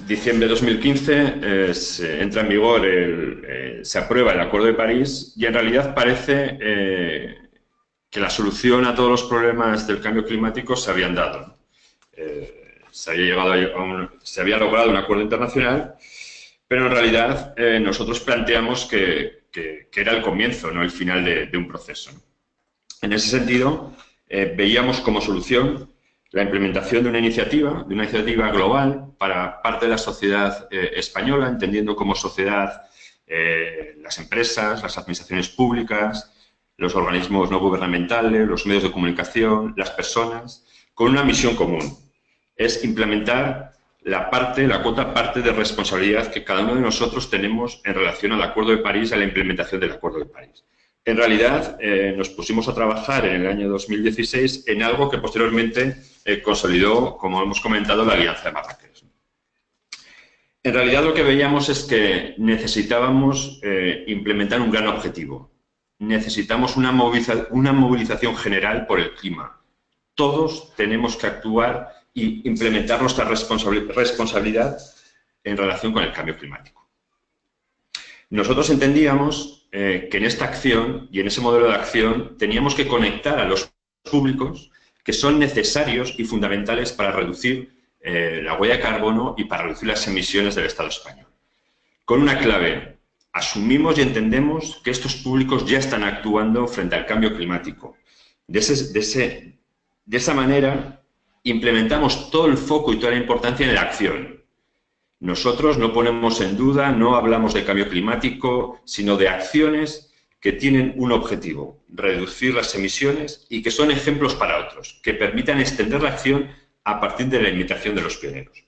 diciembre de 2015 entra en vigor, se aprueba el Acuerdo de París y en realidad parece que la solución a todos los problemas del cambio climático se habían dado. Se había logrado un acuerdo internacional, pero en realidad nosotros planteamos que era el comienzo, no el final de un proceso. En ese sentido, veíamos como solución la implementación de una iniciativa global para parte de la sociedad española, entendiendo como sociedad las empresas, las administraciones públicas, los organismos no gubernamentales, los medios de comunicación, las personas, con una misión común. Es implementar la cuota parte de responsabilidad que cada uno de nosotros tenemos en relación al Acuerdo de París, a la implementación del Acuerdo de París. En realidad, nos pusimos a trabajar en el año 2016 en algo que posteriormente consolidó, como hemos comentado, la Alianza de Marrakech. En realidad lo que veíamos es que necesitábamos implementar un gran objetivo. Necesitamos una movilización general por el clima. Todos tenemos que actuar y implementar nuestra responsabilidad en relación con el cambio climático. Nosotros entendíamos que en esta acción y en ese modelo de acción teníamos que conectar a los públicos que son necesarios y fundamentales para reducir la huella de carbono y para reducir las emisiones del Estado español. Con una clave: asumimos y entendemos que estos públicos ya están actuando frente al cambio climático. De esa manera, implementamos todo el foco y toda la importancia en la acción. Nosotros no ponemos en duda, no hablamos de cambio climático, sino de acciones que tienen un objetivo: reducir las emisiones, y que son ejemplos para otros, que permitan extender la acción a partir de la imitación de los pioneros.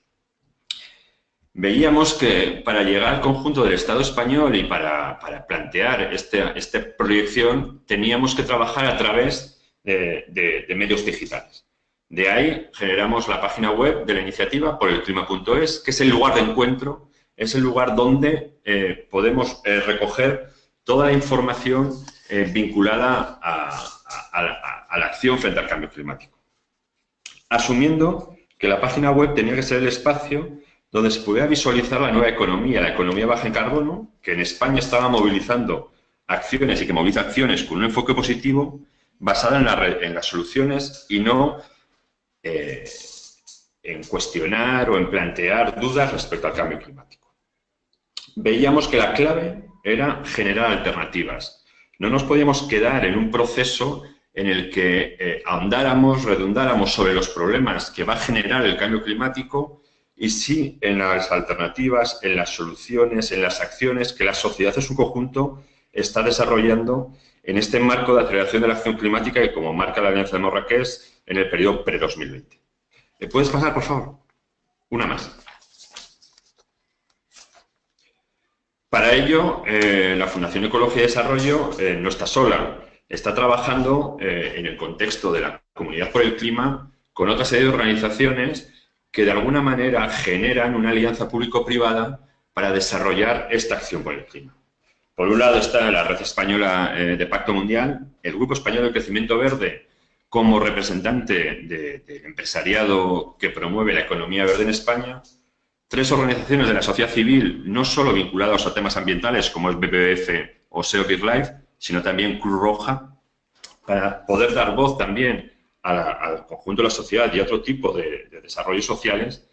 Veíamos que para llegar al conjunto del Estado español y para plantear esta proyección teníamos que trabajar a través de medios digitales. De ahí generamos la página web de la iniciativa, porelclima.es, que es el lugar de encuentro, es el lugar donde podemos recoger toda la información vinculada a la acción frente al cambio climático. Asumiendo que la página web tenía que ser el espacio donde se pudiera visualizar la nueva economía, la economía baja en carbono, que en España estaba movilizando acciones y que moviliza acciones con un enfoque positivo basada en las soluciones y no en cuestionar o en plantear dudas respecto al cambio climático. Veíamos que la clave era generar alternativas. No nos podíamos quedar en un proceso en el que ahondáramos, redundáramos sobre los problemas que va a generar el cambio climático, y sí en las alternativas, en las soluciones, en las acciones que la sociedad en su conjunto está desarrollando en este marco de aceleración de la acción climática que, como marca la Alianza de Marrakech, en el periodo pre-2020. ¿Me puedes pasar, por favor? Una más. Para ello, la Fundación Ecología y Desarrollo no está sola. Está trabajando en el contexto de la Comunidad por el Clima con otra serie de organizaciones que de alguna manera generan una alianza público-privada para desarrollar esta acción por el clima. Por un lado está la Red Española de Pacto Mundial, el Grupo Español de Crecimiento Verde como representante del empresariado que promueve la economía verde en España, 3 organizaciones de la sociedad civil, no solo vinculadas a temas ambientales como es WWF o SEO BirdLife, sino también Cruz Roja, para poder dar voz también al conjunto de la sociedad y a otro tipo de desarrollos sociales.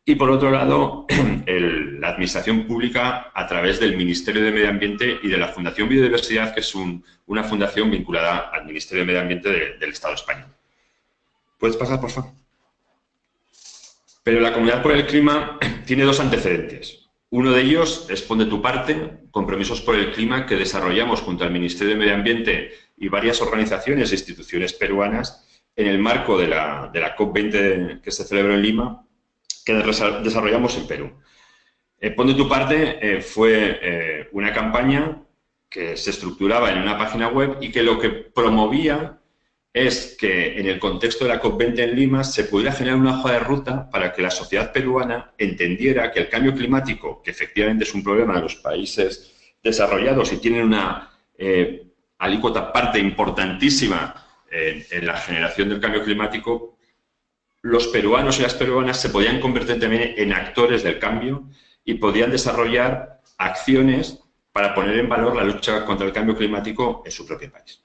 Y por otro lado, la administración pública a través del Ministerio de Medio Ambiente y de la Fundación Biodiversidad, que es una fundación vinculada al Ministerio de Medio Ambiente del Estado español. ¿Puedes pasar, por favor? Pero la Comunidad por el Clima tiene 2 antecedentes. Uno de ellos es Pon de tu parte, compromisos por el clima que desarrollamos junto al Ministerio de Medio Ambiente y varias organizaciones e instituciones peruanas en el marco de la COP20 que se celebró en Lima, que desarrollamos en Perú. Pon de tu parte fue una campaña que se estructuraba en una página web y que lo que promovía es que en el contexto de la COP20 en Lima se pudiera generar una hoja de ruta para que la sociedad peruana entendiera que el cambio climático, que efectivamente es un problema de los países desarrollados y tienen una alícuota parte importantísima en la generación del cambio climático, los peruanos y las peruanas se podían convertir también en actores del cambio y podían desarrollar acciones para poner en valor la lucha contra el cambio climático en su propio país.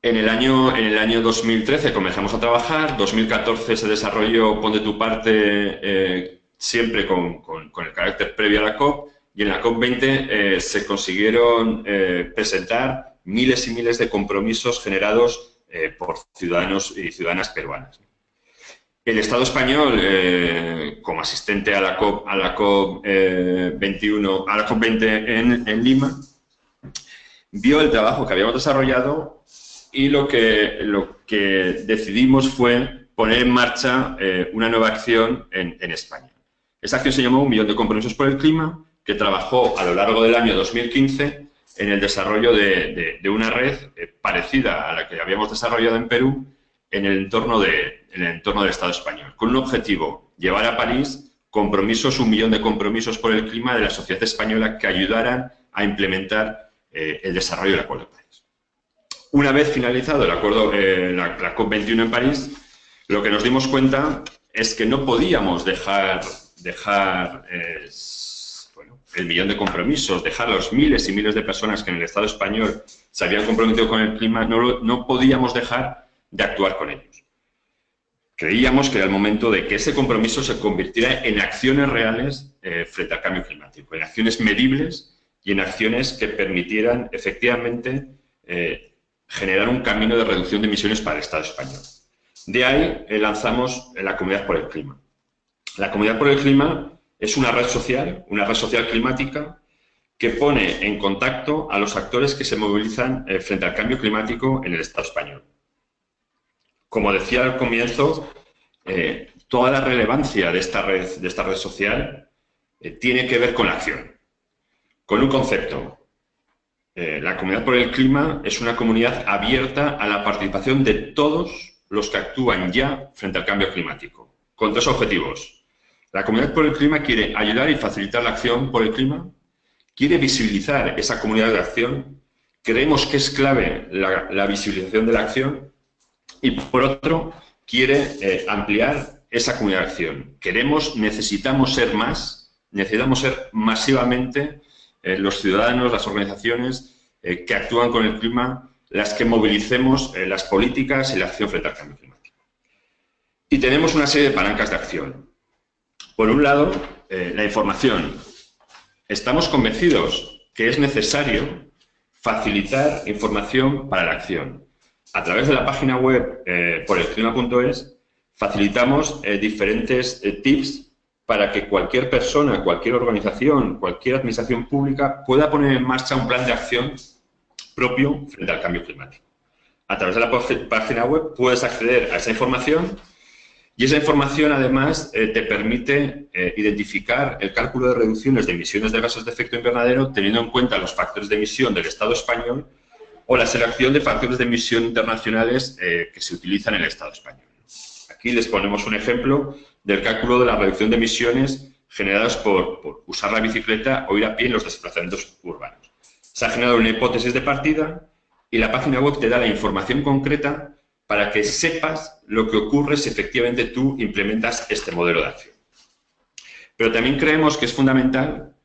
En el año 2013 comenzamos a trabajar, 2014 se desarrolló Pon de tu parte siempre con el carácter previo a la COP, y en la COP20 se consiguieron presentar miles y miles de compromisos generados por ciudadanos y ciudadanas peruanas. El Estado español, como asistente a la COP21, a la COP20 en Lima, vio el trabajo que habíamos desarrollado y lo que decidimos fue poner en marcha una nueva acción en España. Esa acción se llamó 1 millón de compromisos por el clima, que trabajó a lo largo del año 2015 en el desarrollo de una red parecida a la que habíamos desarrollado en Perú en el entorno del Estado español, con un objetivo: llevar a París compromisos, 1 millón de compromisos por el clima de la sociedad española que ayudaran a implementar el desarrollo del Acuerdo de París. Una vez finalizado el acuerdo, la COP21 en París, lo que nos dimos cuenta es que no podíamos dejar el millón de compromisos, dejar a los miles y miles de personas que en el Estado español se habían comprometido con el clima, no podíamos dejar de actuar con ellos. Creíamos que era el momento de que ese compromiso se convirtiera en acciones reales frente al cambio climático, en acciones medibles y en acciones que permitieran efectivamente generar un camino de reducción de emisiones para el Estado español. De ahí lanzamos la Comunidad por el Clima. La Comunidad por el Clima es una red social climática que pone en contacto a los actores que se movilizan frente al cambio climático en el Estado español. Como decía al comienzo, toda la relevancia de esta red social tiene que ver con la acción, con un concepto. La Comunidad por el Clima es una comunidad abierta a la participación de todos los que actúan ya frente al cambio climático, con 3 objetivos. La Comunidad por el Clima quiere ayudar y facilitar la acción por el clima, quiere visibilizar esa comunidad de acción, creemos que es clave la visibilización de la acción, y por otro, quiere ampliar esa comunidad de acción. Necesitamos ser más, necesitamos ser masivamente los ciudadanos, las organizaciones que actúan con el clima, las que movilicemos las políticas y la acción frente al cambio climático. Y tenemos una serie de palancas de acción. Por un lado, la información. Estamos convencidos que es necesario facilitar información para la acción. A través de la página web porelclima.es facilitamos diferentes tips para que cualquier persona, cualquier organización, cualquier administración pública pueda poner en marcha un plan de acción propio frente al cambio climático. A través de la página web puedes acceder a esa información y esa información además te permite identificar el cálculo de reducciones de emisiones de gases de efecto invernadero teniendo en cuenta los factores de emisión del Estado español o la selección de factores de emisión internacionales que se utilizan en el Estado español. Aquí les ponemos un ejemplo del cálculo de la reducción de emisiones generadas por usar la bicicleta o ir a pie en los desplazamientos urbanos. Se ha generado una hipótesis de partida y la página web te da la información concreta para que sepas lo que ocurre si efectivamente tú implementas este modelo de acción. Pero también creemos que es fundamental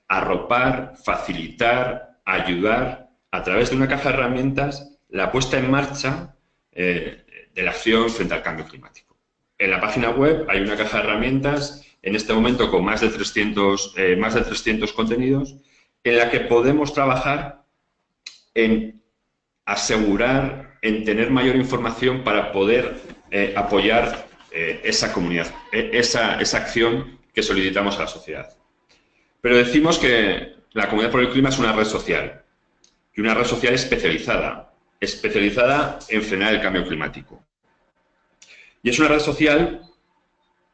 arropar, facilitar, ayudar a través de una caja de herramientas la puesta en marcha de la acción frente al cambio climático. En la página web hay una caja de herramientas, en este momento con más de 300 contenidos, en la que podemos trabajar en asegurar, en tener mayor información para poder apoyar esa comunidad, esa acción que solicitamos a la sociedad. Pero decimos que la Comunidad por el Clima es una red social, y una red social especializada en frenar el cambio climático. Y es una red social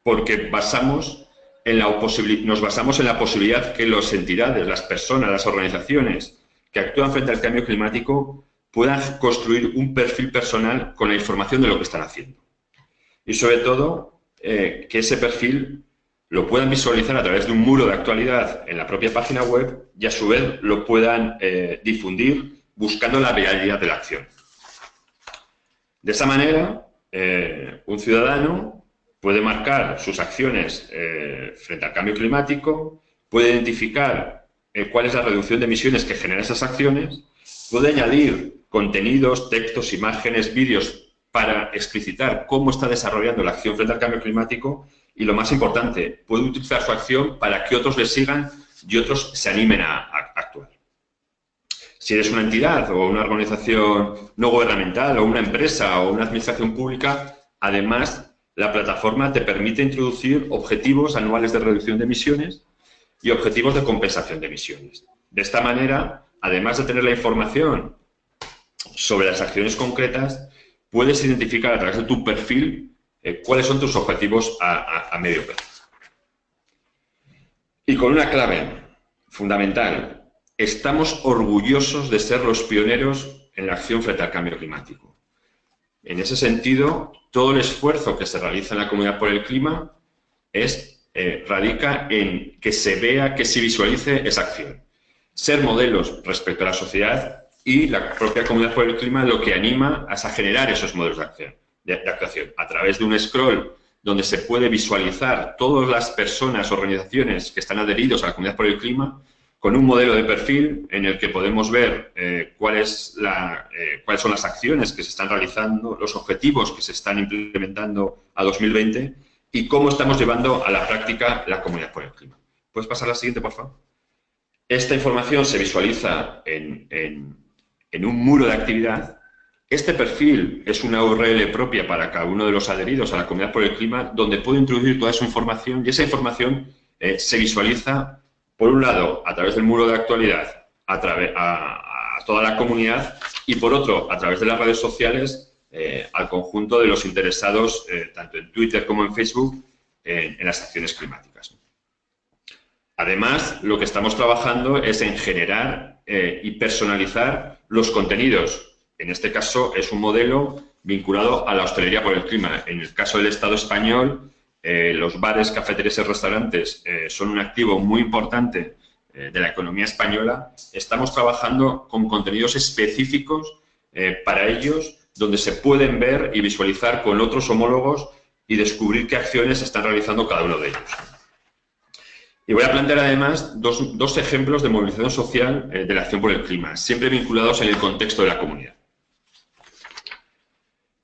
porque nos basamos en la posibilidad que las entidades, las personas, las organizaciones que actúan frente al cambio climático puedan construir un perfil personal con la información de lo que están haciendo. Y sobre todo, que ese perfil lo puedan visualizar a través de un muro de actualidad en la propia página web y a su vez lo puedan difundir buscando la realidad de la acción. De esa manera, un ciudadano puede marcar sus acciones frente al cambio climático, puede identificar cuál es la reducción de emisiones que generan esas acciones, puede añadir contenidos, textos, imágenes, vídeos para explicitar cómo está desarrollando la acción frente al cambio climático y, lo más importante, puede utilizar su acción para que otros le sigan y otros se animen a actuar. Si eres una entidad o una organización no gubernamental o una empresa o una administración pública, además, la plataforma te permite introducir objetivos anuales de reducción de emisiones y objetivos de compensación de emisiones. De esta manera, además de tener la información sobre las acciones concretas, puedes identificar a través de tu perfil cuáles son tus objetivos a medio plazo. Y con una clave fundamental: estamos orgullosos de ser los pioneros en la acción frente al cambio climático. En ese sentido, todo el esfuerzo que se realiza en la Comunidad por el Clima radica en que se vea, que se visualice esa acción. Ser modelos respecto a la sociedad y la propia Comunidad por el Clima lo que anima es a generar esos modelos de acción, de actuación, a través de un scroll donde se puede visualizar todas las personas, organizaciones que están adheridos a la Comunidad por el Clima, con un modelo de perfil en el que podemos ver cuáles son las acciones que se están realizando, los objetivos que se están implementando a 2020 y cómo estamos llevando a la práctica la Comunidad por el Clima. ¿Puedes pasar a la siguiente, por favor? Esta información se visualiza en un muro de actividad. Este perfil es una URL propia para cada uno de los adheridos a la Comunidad por el Clima, donde puedo introducir toda esa información y esa información se visualiza, por un lado, a través del muro de actualidad, a toda la comunidad y, por otro, a través de las redes sociales, al conjunto de los interesados, tanto en Twitter como en Facebook, en las acciones climáticas. Además, lo que estamos trabajando es en generar y personalizar los contenidos. En este caso, es un modelo vinculado a la hostelería por el clima. En el caso del Estado español, los bares, cafeterías y restaurantes son un activo muy importante de la economía española. Estamos trabajando con contenidos específicos para ellos, donde se pueden ver y visualizar con otros homólogos y descubrir qué acciones están realizando cada uno de ellos. Y voy a plantear además dos ejemplos de movilización social de la acción por el clima, siempre vinculados en el contexto de la comunidad.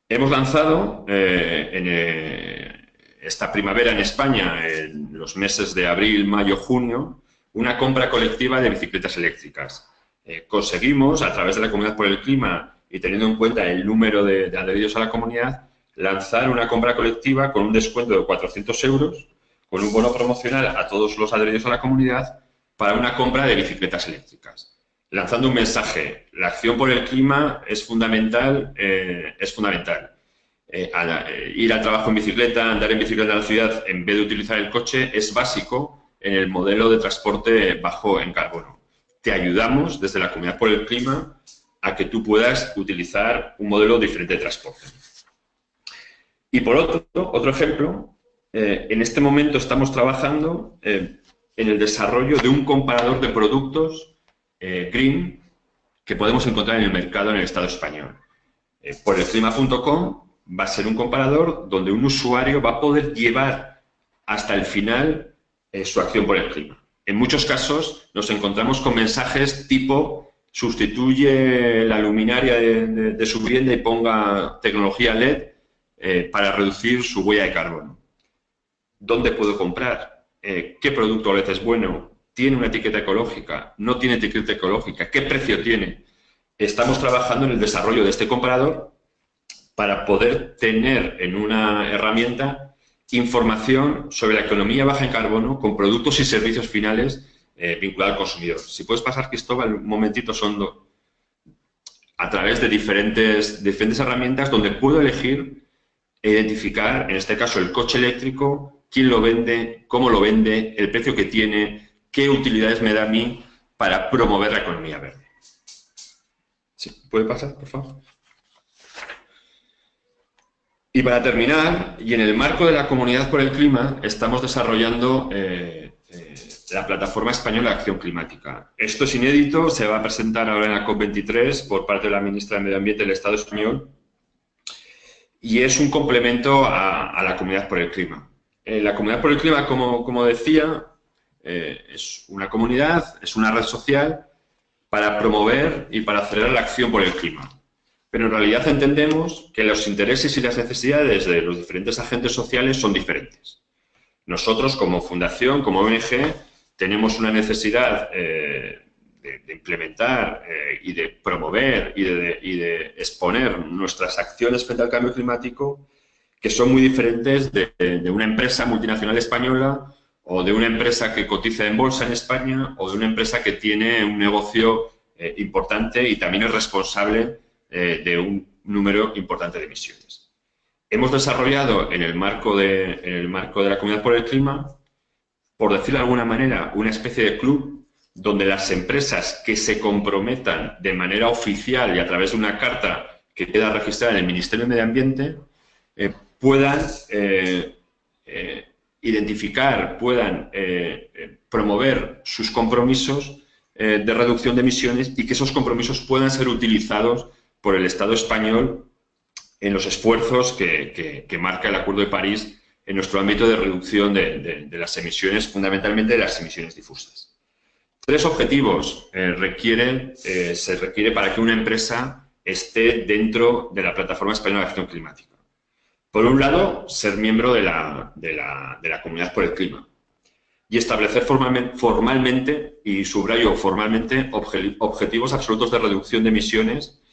Hemos lanzado esta primavera en España, en los meses de abril, mayo, junio, una compra colectiva de bicicletas eléctricas. Conseguimos, a través de la Comunidad por el Clima y teniendo en cuenta el número de adheridos a la comunidad, lanzar una compra colectiva con un descuento de 400 euros, con un bono promocional a todos los adheridos a la comunidad para una compra de bicicletas eléctricas. Lanzando un mensaje, la acción por el clima es fundamental, ir al trabajo en bicicleta, andar en bicicleta en la ciudad en vez de utilizar el coche es básico en el modelo de transporte bajo en carbono. Te ayudamos desde la Comunidad por el Clima a que tú puedas utilizar un modelo diferente de transporte. Y por otro ejemplo, en este momento estamos trabajando en el desarrollo de un comparador de productos green que podemos encontrar en el mercado en el Estado español. Porelclima.com va a ser un comparador donde un usuario va a poder llevar hasta el final su acción por el clima. En muchos casos nos encontramos con mensajes tipo sustituye la luminaria de su vivienda y ponga tecnología LED para reducir su huella de carbono. ¿Dónde puedo comprar? ¿Qué producto LED es bueno? ¿Tiene una etiqueta ecológica? ¿No tiene etiqueta ecológica? ¿Qué precio tiene? Estamos trabajando en el desarrollo de este comparador para poder tener en una herramienta información sobre la economía baja en carbono con productos y servicios finales vinculados al consumidor. Si puedes pasar, Cristóbal, un momentito, son a través de diferentes herramientas donde puedo elegir e identificar, en este caso, el coche eléctrico, quién lo vende, cómo lo vende, el precio que tiene, qué utilidades me da a mí para promover la economía verde. Sí, ¿puede pasar, por favor? Y para terminar, y en el marco de la Comunidad por el Clima, estamos desarrollando la Plataforma Española de Acción Climática. Esto es inédito, se va a presentar ahora en la COP23 por parte de la Ministra de Medio Ambiente del Estado español y es un complemento a la Comunidad por el Clima. La Comunidad por el Clima, como decía, es una comunidad, es una red social para promover y para acelerar la acción por el clima. Pero en realidad entendemos que los intereses y las necesidades de los diferentes agentes sociales son diferentes. Nosotros, como fundación, como ONG, tenemos una necesidad de implementar y de promover y de exponer nuestras acciones frente al cambio climático que son muy diferentes de una empresa multinacional española o de una empresa que cotiza en bolsa en España o de una empresa que tiene un negocio importante y también es responsable de un número importante de emisiones. Hemos desarrollado en el marco de la Comunidad por el Clima, por decirlo de alguna manera, una especie de club donde las empresas que se comprometan de manera oficial y a través de una carta que queda registrada en el Ministerio de Medio Ambiente puedan identificar, puedan promover sus compromisos de reducción de emisiones y que esos compromisos puedan ser utilizados por el Estado español en los esfuerzos que marca el Acuerdo de París en nuestro ámbito de reducción de las emisiones, fundamentalmente de las emisiones difusas. 3 objetivos se requiere para que una empresa esté dentro de la Plataforma Española de Acción Climática. Por un lado, ser miembro de la Comunidad por el Clima y establecer formalmente, y subrayo formalmente, objetivos absolutos de reducción de emisiones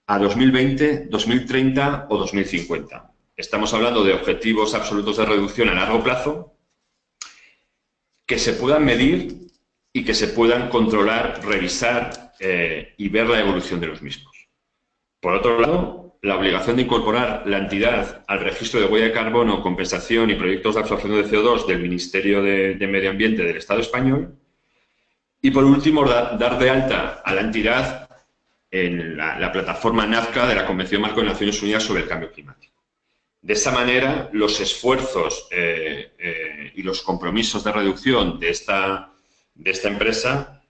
a 2020, 2030 o 2050. Estamos hablando de objetivos absolutos de reducción a largo plazo que se puedan medir y que se puedan controlar, revisar y ver la evolución de los mismos. Por otro lado, la obligación de incorporar la entidad al registro de huella de carbono, compensación y proyectos de absorción de CO2 del Ministerio de Medio Ambiente del Estado español. Y por último, dar de alta a la entidad en la plataforma NAFCA de la Convención Marco de Naciones Unidas sobre el Cambio Climático. De esa manera, los esfuerzos y los compromisos de reducción de esta empresa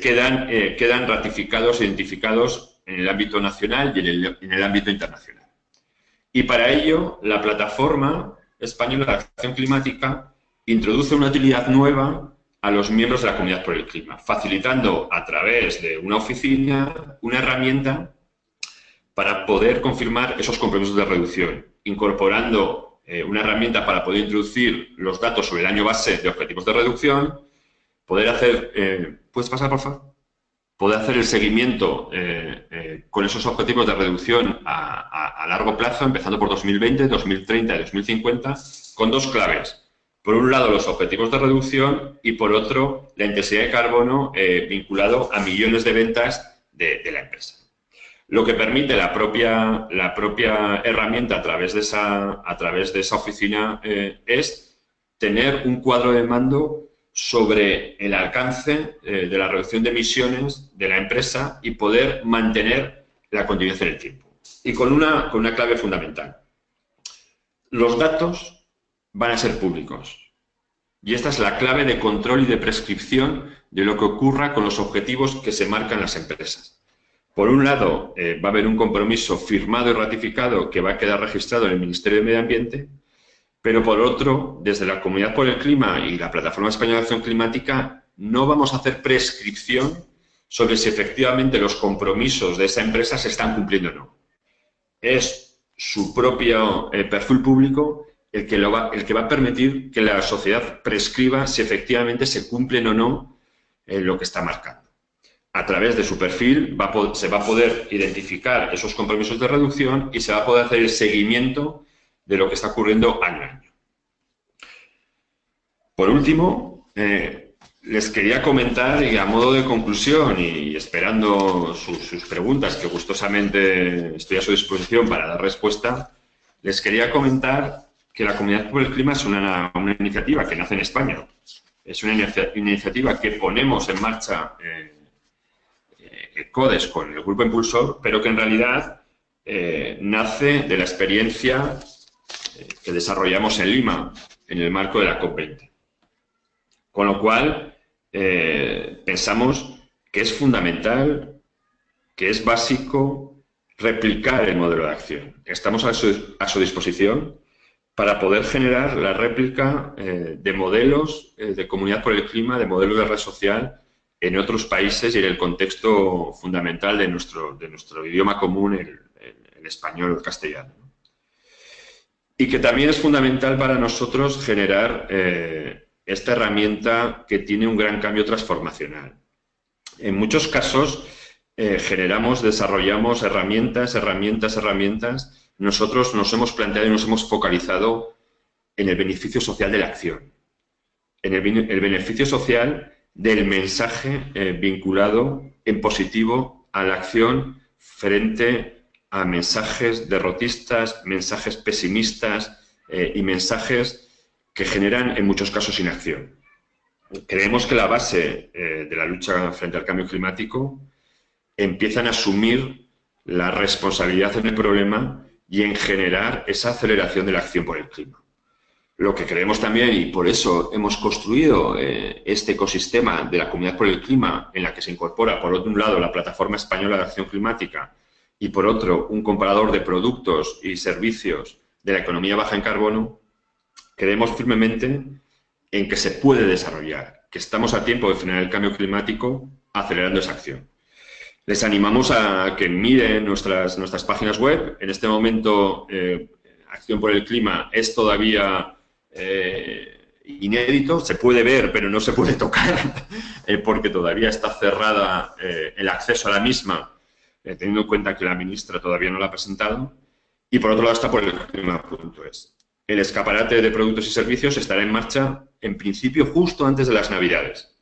quedan ratificados e identificados en el ámbito nacional y en el ámbito internacional. Y para ello, la Plataforma Española de Acción Climática introduce una utilidad nueva a los miembros de la Comunidad por el Clima, facilitando a través de una oficina una herramienta para poder confirmar esos compromisos de reducción, incorporando una herramienta para poder introducir los datos sobre el año base de objetivos de reducción, poder hacer... ¿Puedes pasar, por favor? Poder hacer el seguimiento con esos objetivos de reducción a largo plazo, empezando por 2020, 2030 y 2050, con 2 claves. Por un lado, los objetivos de reducción y, por otro, la intensidad de carbono vinculado a millones de ventas de la empresa. Lo que permite la propia herramienta a través de esa oficina es tener un cuadro de mando sobre el alcance de la reducción de emisiones de la empresa y poder mantener la continuidad en el tiempo. Y con una clave fundamental. Los datos van a ser públicos. Y esta es la clave de control y de prescripción de lo que ocurra con los objetivos que se marcan las empresas. Por un lado, va a haber un compromiso firmado y ratificado que va a quedar registrado en el Ministerio de Medio Ambiente, pero por otro, desde la Comunidad por el Clima y la Plataforma Española de Acción Climática, no vamos a hacer prescripción sobre si efectivamente los compromisos de esa empresa se están cumpliendo o no. Es su propio perfil público el que va a permitir que la sociedad prescriba si efectivamente se cumplen o no lo que está marcando. A través de su perfil se va a poder identificar esos compromisos de reducción y se va a poder hacer el seguimiento de lo que está ocurriendo año a año. Por último, les quería comentar, y a modo de conclusión, y esperando sus preguntas, que gustosamente estoy a su disposición para dar respuesta, les quería comentar que la Comunidad por el Clima es una iniciativa que nace en España. Es una iniciativa que ponemos en marcha CODES con el Grupo Impulsor, pero que en realidad nace de la experiencia que desarrollamos en Lima, en el marco de la COP20. Con lo cual, pensamos que es fundamental, que es básico replicar el modelo de acción. Estamos a su disposición para poder generar la réplica de modelos de Comunidad por el Clima, de modelos de red social en otros países y en el contexto fundamental de nuestro idioma común, el español o el castellano. Y que también es fundamental para nosotros generar esta herramienta que tiene un gran cambio transformacional. En muchos casos desarrollamos herramientas. Nosotros nos hemos planteado y nos hemos focalizado en el beneficio social de la acción, en el beneficio social del mensaje vinculado en positivo a la acción frente a mensajes derrotistas, mensajes pesimistas y mensajes que generan en muchos casos inacción. Creemos que la base de la lucha frente al cambio climático empiezan a asumir la responsabilidad en el problema y en generar esa aceleración de la acción por el clima. Lo que creemos también, y por eso hemos construido este ecosistema de la Comunidad por el Clima, en la que se incorpora, por un lado, la Plataforma Española de Acción Climática y, por otro, un comparador de productos y servicios de la economía baja en carbono, creemos firmemente en que se puede desarrollar, que estamos a tiempo de frenar el cambio climático acelerando esa acción. Les animamos a que miren nuestras páginas web. En este momento, Acción por el Clima es todavía inédito, se puede ver, pero no se puede tocar, porque todavía está cerrada el acceso a la misma, teniendo en cuenta que la ministra todavía no la ha presentado. Y por otro lado está por el clima.es. El escaparate de productos y servicios estará en marcha, en principio, justo antes de las Navidades.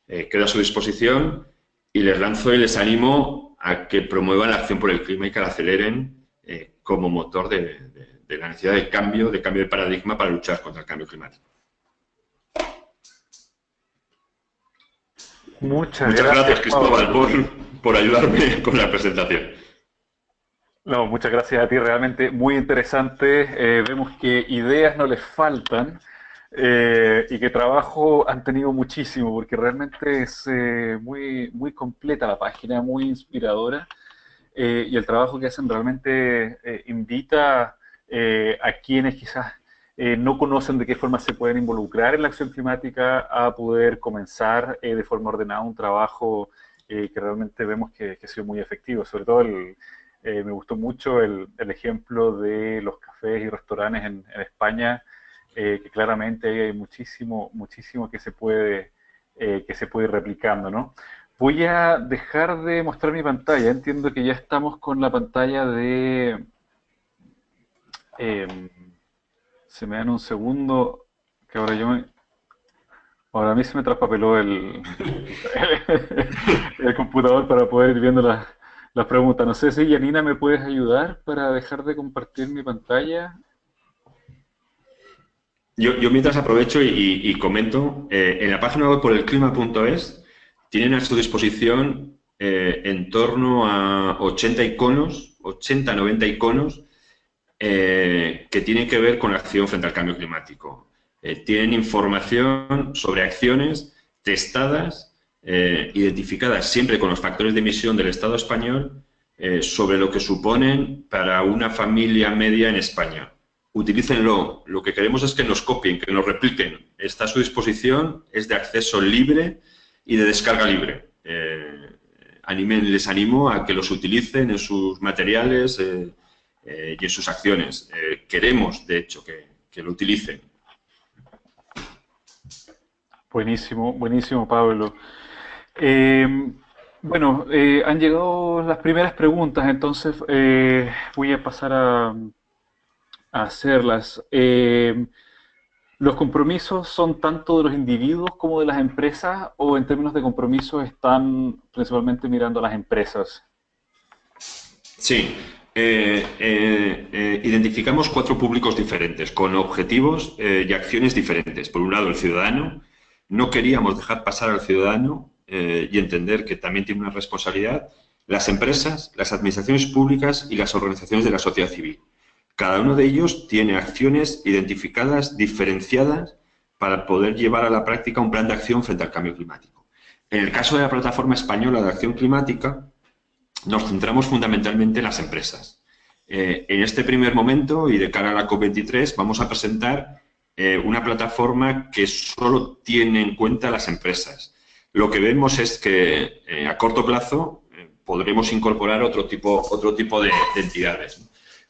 Queda a su disposición y les lanzo y les animo a que promuevan la acción por el clima y que la aceleren como motor de la necesidad de cambio de paradigma para luchar contra el cambio climático. Muchas gracias, Cristóbal, por ayudarme con la presentación. No, muchas gracias a ti, realmente muy interesante. Vemos que ideas no les faltan y que trabajo han tenido muchísimo, porque realmente es muy completa la página, muy inspiradora, y el trabajo que hacen realmente invita a quienes quizás no conocen de qué forma se pueden involucrar en la acción climática a poder comenzar de forma ordenada un trabajo que realmente vemos que ha sido muy efectivo. Sobre todo me gustó mucho el ejemplo de los cafés y restaurantes en España, que claramente hay muchísimo que se puede ir replicando, ¿no? Voy a dejar de mostrar mi pantalla. Entiendo que ya estamos con la pantalla de... se me dan un segundo, que ahora a mí se me traspapeló el computador para poder ir viendo las preguntas. No sé si, Janina, ¿me puedes ayudar para dejar de compartir mi pantalla? Yo mientras aprovecho y comento, en la página web por el clima.es tienen a su disposición en torno a 80 iconos, 90 iconos, que tienen que ver con la acción frente al cambio climático. Tienen información sobre acciones testadas, identificadas siempre con los factores de emisión del Estado español, sobre lo que suponen para una familia media en España. Utilícenlo. Lo que queremos es que nos copien, que nos repliquen. Está a su disposición, es de acceso libre y de descarga libre. Les animo a que los utilicen en sus materiales y en sus acciones. Queremos, de hecho, que lo utilicen. Buenísimo, Pablo. Bueno, han llegado las primeras preguntas, entonces voy a pasar a hacerlas. ¿Los compromisos son tanto de los individuos como de las empresas, o en términos de compromisos están principalmente mirando a las empresas? Sí. Identificamos 4 públicos diferentes, con objetivos y acciones diferentes. Por un lado, el ciudadano. No queríamos dejar pasar al ciudadano y entender que también tiene una responsabilidad. Las empresas, las administraciones públicas y las organizaciones de la sociedad civil. Cada uno de ellos tiene acciones identificadas, diferenciadas, para poder llevar a la práctica un plan de acción frente al cambio climático. En el caso de la Plataforma Española de Acción Climática, nos centramos fundamentalmente en las empresas. En este primer momento y de cara a la COP23 vamos a presentar una plataforma que solo tiene en cuenta las empresas. Lo que vemos es que a corto plazo podremos incorporar otro tipo de entidades.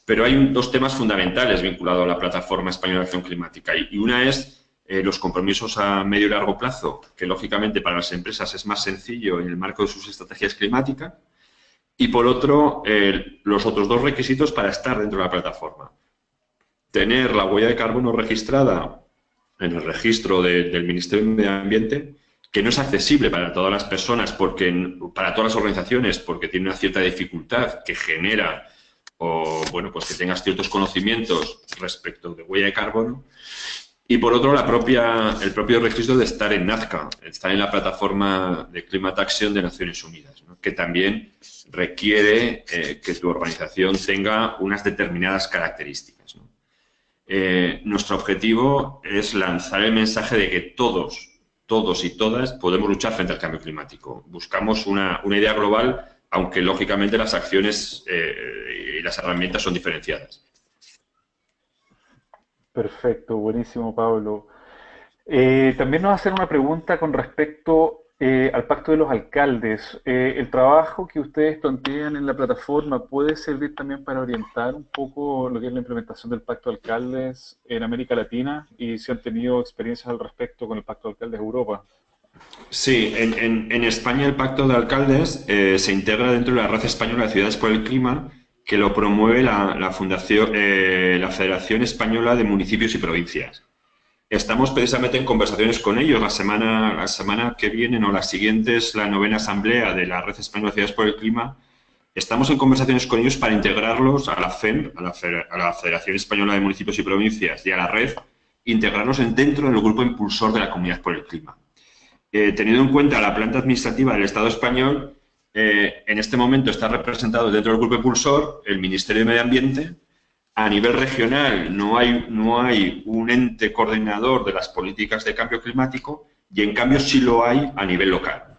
Pero hay 2 temas fundamentales vinculados a la Plataforma Española de Acción Climática. Y una es los compromisos a medio y largo plazo, que lógicamente para las empresas es más sencillo en el marco de sus estrategias climáticas. Y por otro, los otros 2 requisitos para estar dentro de la plataforma. Tener la huella de carbono registrada en el registro del Ministerio de Medio Ambiente, que no es accesible para todas las personas, para todas las organizaciones, porque tiene una cierta dificultad que genera, o bueno, pues que tengas ciertos conocimientos respecto de huella de carbono. Y por otro, el propio registro de estar en Nazca, estar en la plataforma de Climate Action de Naciones Unidas, ¿no? Que también requiere que tu organización tenga unas determinadas características, ¿no? Nuestro objetivo es lanzar el mensaje de que todos y todas podemos luchar frente al cambio climático. Buscamos una idea global, aunque lógicamente las acciones y las herramientas son diferenciadas. Perfecto, buenísimo, Pablo. También nos hacen una pregunta con respecto al Pacto de los Alcaldes. ¿El trabajo que ustedes plantean en la plataforma puede servir también para orientar un poco lo que es la implementación del Pacto de Alcaldes en América Latina? Y si han tenido experiencias al respecto con el Pacto de Alcaldes de Europa. Sí, en España el Pacto de Alcaldes se integra dentro de la Red Española de Ciudades por el Clima, que lo promueve la Federación Española de Municipios y Provincias. Estamos precisamente en conversaciones con ellos. La semana que viene o la siguiente es la 9ª asamblea de la Red Española de Ciudades por el Clima. Estamos en conversaciones con ellos para integrarlos a la FEM, a la Federación Española de Municipios y Provincias, y a la red, integrarlos dentro del grupo impulsor de la Comunidad por el Clima. Teniendo en cuenta la planta administrativa del Estado español, en este momento está representado dentro del grupo impulsor el Ministerio de Medio Ambiente. A nivel regional no hay un ente coordinador de las políticas de cambio climático y en cambio sí lo hay a nivel local.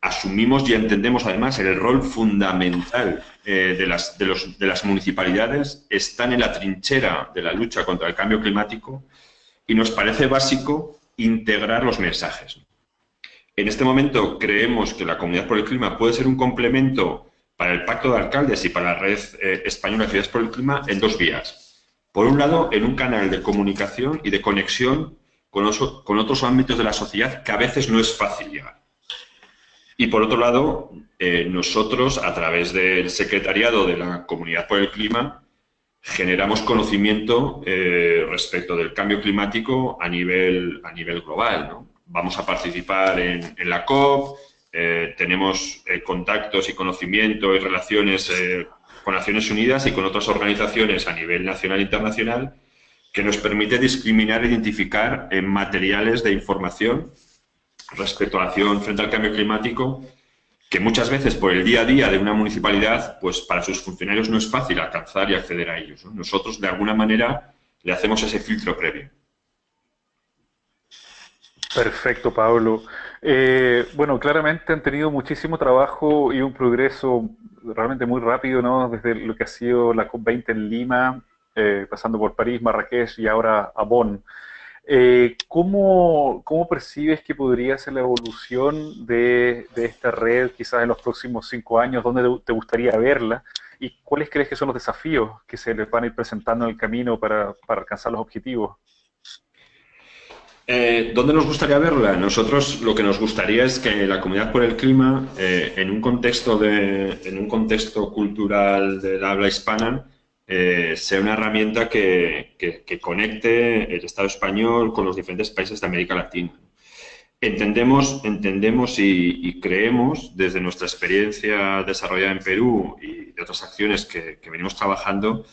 Asumimos y entendemos además el rol fundamental de las municipalidades, están en la trinchera de la lucha contra el cambio climático y nos parece básico integrar los mensajes. En este momento creemos que la Comunidad por el Clima puede ser un complemento para el Pacto de Alcaldes y para la Red Española de Ciudades por el Clima en dos vías. Por un lado, en un canal de comunicación y de conexión con otros ámbitos de la sociedad que a veces no es fácil llegar. Y por otro lado, nosotros, a través del secretariado de la Comunidad por el Clima, generamos conocimiento respecto del cambio climático a nivel global, ¿no? Vamos a participar en la COP, tenemos contactos y conocimiento y relaciones con Naciones Unidas y con otras organizaciones a nivel nacional e internacional que nos permite discriminar e identificar materiales de información respecto a la acción frente al cambio climático que muchas veces por el día a día de una municipalidad, pues para sus funcionarios no es fácil alcanzar y acceder a ellos, ¿no? Nosotros, de alguna manera, le hacemos ese filtro previo. Perfecto, Pablo. Bueno, claramente han tenido muchísimo trabajo y un progreso realmente muy rápido, ¿no? Desde lo que ha sido la COP20 en Lima, pasando por París, Marrakech y ahora a Bonn. ¿Cómo percibes que podría ser la evolución de esta red quizás en los próximos 5 años? ¿Dónde te gustaría verla? ¿Y cuáles crees que son los desafíos que se les van a ir presentando en el camino para alcanzar los objetivos? ¿Dónde nos gustaría verla? Nosotros lo que nos gustaría es que la Comunidad por el Clima, en un contexto cultural del habla hispana, sea una herramienta que conecte el Estado español con los diferentes países de América Latina. Entendemos y creemos, desde nuestra experiencia desarrollada en Perú y de otras acciones que venimos trabajando,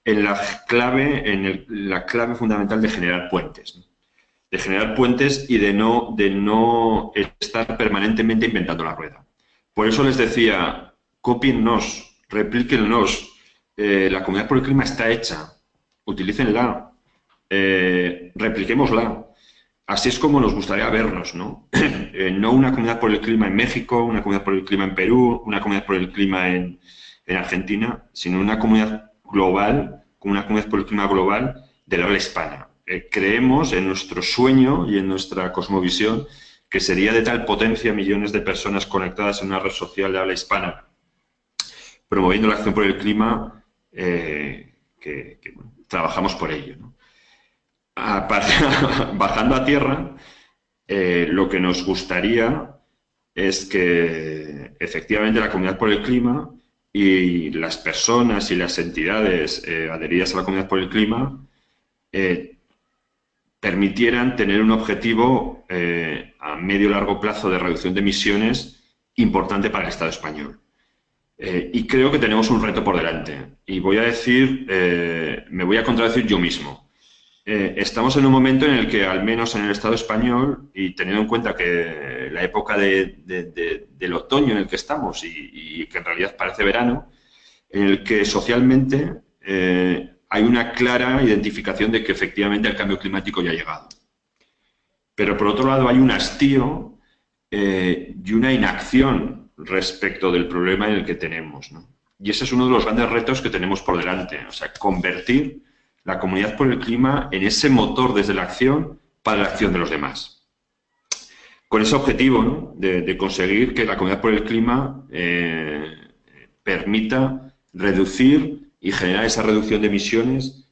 en la clave fundamental de generar puentes, ¿no? De generar puentes y de no estar permanentemente inventando la rueda. Por eso les decía, cópiennos, replíquennos. La Comunidad por el Clima está hecha, utilícenla, repliquémosla. Así es como nos gustaría vernos, ¿no? No una Comunidad por el Clima en México, una Comunidad por el Clima en Perú, una Comunidad por el Clima en Argentina, sino una comunidad global, una Comunidad por el Clima global del habla hispana. Creemos en nuestro sueño y en nuestra cosmovisión que sería de tal potencia millones de personas conectadas en una red social de habla hispana, promoviendo la acción por el clima, que bueno, trabajamos por ello, ¿no? Bajando a tierra, lo que nos gustaría es que efectivamente la Comunidad por el Clima y las personas y las entidades adheridas a la Comunidad por el Clima permitieran tener un objetivo a medio y largo plazo de reducción de emisiones importante para el Estado español. Y creo que tenemos un reto por delante. Y voy a decir, me voy a contradecir yo mismo. estamos en un momento en el que, al menos en el Estado español, y teniendo en cuenta que la época del otoño en el que estamos y que en realidad parece verano, en el que socialmente hay una clara identificación de que efectivamente el cambio climático ya ha llegado. Pero por otro lado hay un hastío y una inacción respecto del problema en el que tenemos, ¿no? Y ese es uno de los grandes retos que tenemos por delante, o sea, convertir la Comunidad por el Clima en ese motor desde la acción para la acción de los demás. Con ese objetivo, ¿no?, de conseguir que la Comunidad por el Clima permita reducir y generar esa reducción de emisiones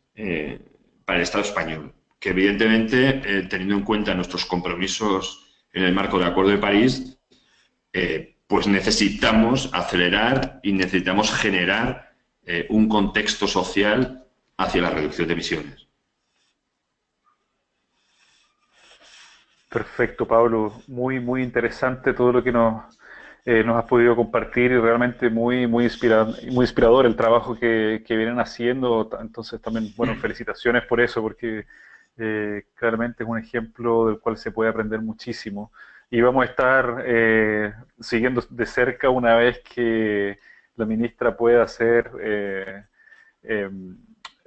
para el Estado español, que evidentemente, teniendo en cuenta nuestros compromisos en el marco del Acuerdo de París, pues necesitamos acelerar y necesitamos generar un contexto social hacia la reducción de emisiones. Perfecto, Pablo. Muy interesante todo lo que nos has podido compartir y realmente muy inspirador el trabajo que vienen haciendo. Entonces también, bueno, felicitaciones por eso, porque claramente es un ejemplo del cual se puede aprender muchísimo. Y vamos a estar siguiendo de cerca una vez que la ministra pueda hacer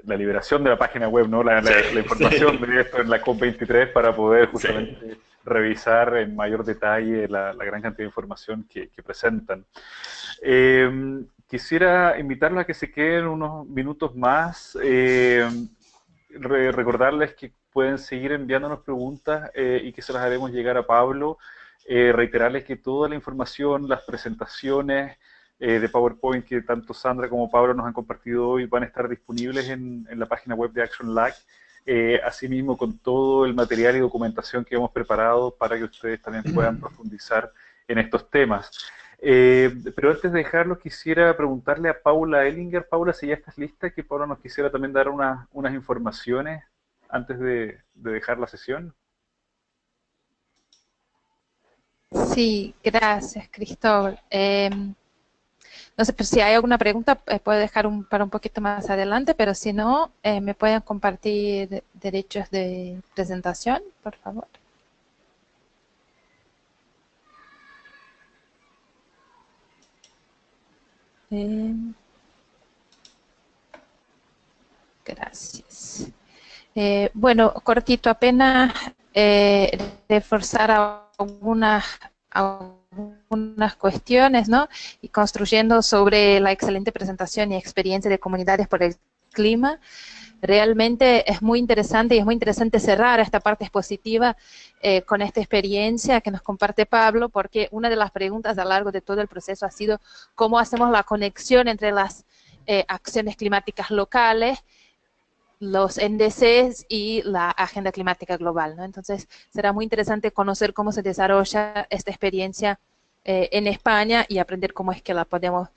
la liberación de la página web, ¿no? La información de esto en la COP23 para poder justamente revisar en mayor detalle la gran cantidad de información que presentan. Quisiera invitarlos a que se queden unos minutos más, recordarles que pueden seguir enviándonos preguntas y que se las haremos llegar a Pablo. Reiterarles que toda la información, las presentaciones de PowerPoint que tanto Sandra como Pablo nos han compartido hoy van a estar disponibles en la página web de Action Lag, asimismo con todo el material y documentación que hemos preparado para que ustedes también puedan profundizar en estos temas. Pero antes de dejarlo, quisiera preguntarle a Paula Ellinger. Paula, si ya estás lista, que Paula nos quisiera también dar unas informaciones antes de dejar la sesión. Sí, gracias, Cristóbal. No sé, pero si hay alguna pregunta, puedo dejar para un poquito más adelante, pero si no, me pueden compartir derechos de presentación, por favor. Gracias. Bueno, cortito, apenas reforzar algunas cuestiones, ¿no? Y construyendo sobre la excelente presentación y experiencia de Comunidades por el Clima. Realmente es muy interesante y es muy interesante cerrar esta parte expositiva con esta experiencia que nos comparte Pablo, porque una de las preguntas a lo largo de todo el proceso ha sido cómo hacemos la conexión entre las acciones climáticas locales, los NDCs y la agenda climática global, ¿no? Entonces, será muy interesante conocer cómo se desarrolla esta experiencia en España y aprender cómo es que la podemos,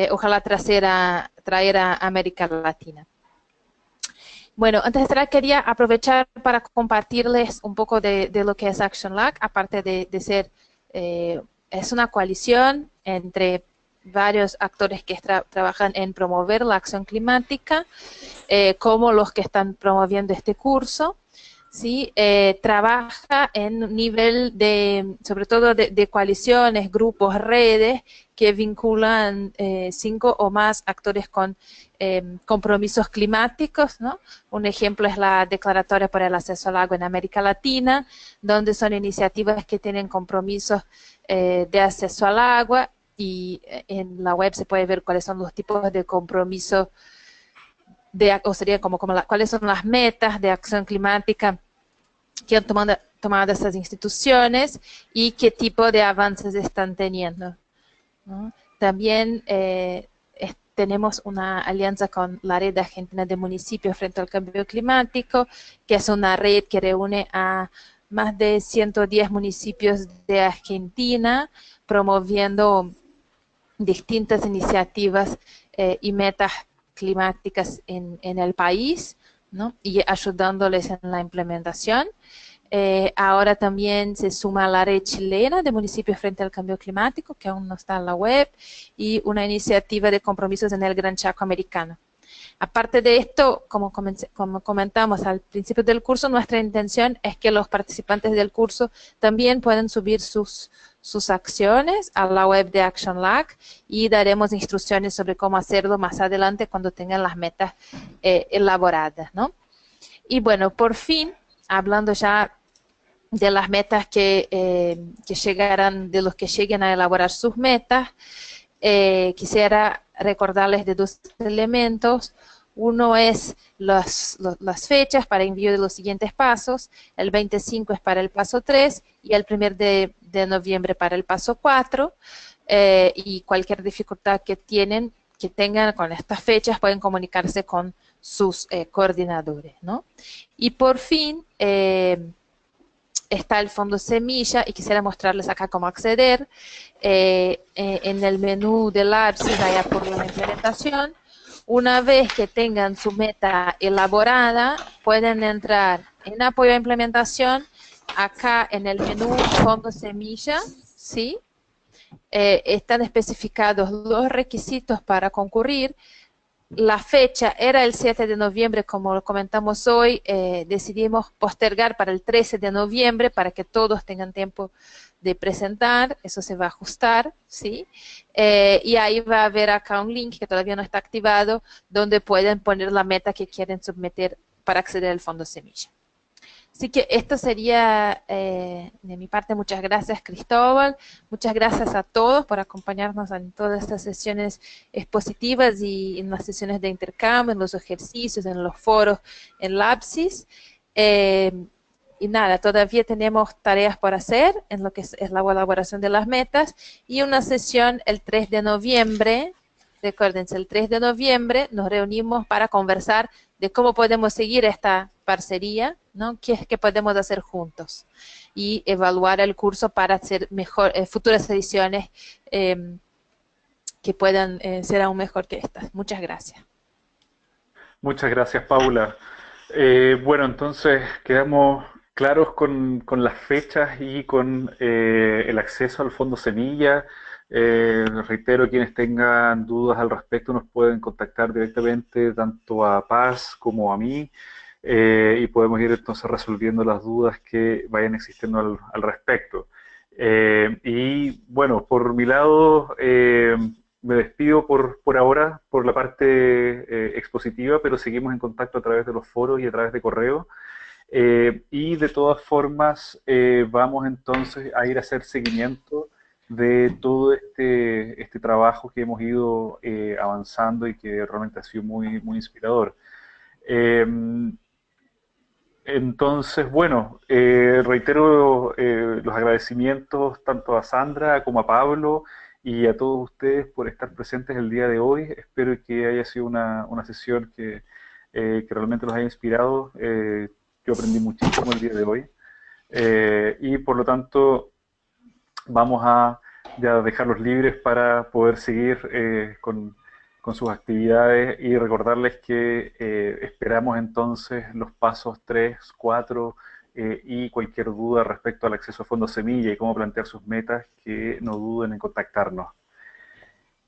ojalá, traer a América Latina. Bueno, antes de cerrar, quería aprovechar para compartirles un poco de lo que es Action Lag, aparte de ser, es una coalición entre varios actores que trabajan en promover la acción climática, como los que están promoviendo este curso, ¿sí? Trabaja en un nivel sobre todo de coaliciones, grupos, redes que vinculan 5 o más actores con compromisos climáticos, ¿no? Un ejemplo es la Declaratoria por el Acceso al Agua en América Latina, donde son iniciativas que tienen compromisos de acceso al agua, y en la web se puede ver cuáles son los tipos de compromisos, o sería cuáles son las metas de acción climática que han tomado estas instituciones y qué tipo de avances están teniendo, ¿no? También tenemos una alianza con la Red Argentina de Municipios frente al Cambio Climático, que es una red que reúne a más de 110 municipios de Argentina, promoviendo distintas iniciativas y metas climáticas en el país, ¿no? Y ayudándoles en la implementación. Ahora también se suma la red chilena de municipios frente al cambio climático, que aún no está en la web, y una iniciativa de compromisos en el Gran Chaco americano. Aparte de esto, como comentamos al principio del curso, nuestra intención es que los participantes del curso también puedan subir sus acciones a la web de Action Lag y daremos instrucciones sobre cómo hacerlo más adelante cuando tengan las metas elaboradas, ¿no? Y bueno, por fin, hablando ya de las metas que llegarán, de los que lleguen a elaborar sus metas, quisiera recordarles de dos elementos. Uno es las fechas para envío de los siguientes pasos. El 25 es para el paso 3 y el 1 de noviembre para el paso 4. Y cualquier dificultad que tengan con estas fechas pueden comunicarse con sus coordinadores, ¿no? Y por fin está el fondo semilla y quisiera mostrarles acá cómo acceder. En el menú de LABSIS, allá por la implementación, una vez que tengan su meta elaborada, pueden entrar en apoyo a implementación, acá en el menú fondo semilla, ¿sí? Están especificados los requisitos para concurrir. La fecha era el 7 de noviembre, como lo comentamos hoy, decidimos postergar para el 13 de noviembre para que todos tengan tiempo de presentar, eso se va a ajustar, ¿sí? Y ahí va a haber acá un link que todavía no está activado, donde pueden poner la meta que quieren submeter para acceder al Fondo Semilla. Así que esto sería de mi parte. Muchas gracias, Cristóbal. Muchas gracias a todos por acompañarnos en todas estas sesiones expositivas y en las sesiones de intercambio, en los ejercicios, en los foros, en LABSIS. Y nada, todavía tenemos tareas por hacer en lo que es la elaboración de las metas y una sesión el 3 de noviembre. Recuérdense, el 3 de noviembre nos reunimos para conversar de cómo podemos seguir esta parcería, ¿no? ¿Qué es que podemos hacer juntos? Y evaluar el curso para hacer futuras ediciones que puedan ser aún mejor que estas. Muchas gracias. Muchas gracias, Paula. Bueno, entonces quedamos claros con las fechas y con el acceso al Fondo Semilla. Reitero, quienes tengan dudas al respecto nos pueden contactar directamente tanto a Paz como a mí y podemos ir entonces resolviendo las dudas que vayan existiendo al respecto. Y bueno, por mi lado me despido por ahora, por la parte expositiva, pero seguimos en contacto a través de los foros y a través de correo. Y de todas formas vamos entonces a ir a hacer seguimiento de todo este trabajo que hemos ido avanzando y que realmente ha sido muy, muy inspirador. Entonces, bueno, reitero los agradecimientos tanto a Sandra como a Pablo y a todos ustedes por estar presentes el día de hoy. Espero que haya sido una sesión que realmente los haya inspirado. Yo aprendí muchísimo el día de hoy y por lo tanto vamos a ya dejarlos libres para poder seguir con sus actividades y recordarles que esperamos entonces los pasos 3, 4 y cualquier duda respecto al acceso a Fondo Semilla y cómo plantear sus metas, que no duden en contactarnos.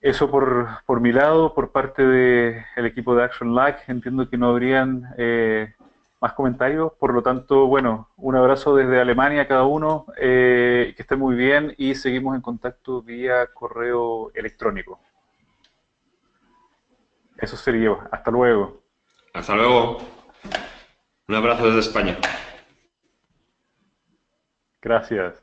Eso por mi lado, por parte del equipo de Action Lag. Entiendo que no habrían más comentarios, por lo tanto, bueno, un abrazo desde Alemania a cada uno, que estén muy bien y seguimos en contacto vía correo electrónico. Eso sería. Hasta luego. Hasta luego. Un abrazo desde España. Gracias.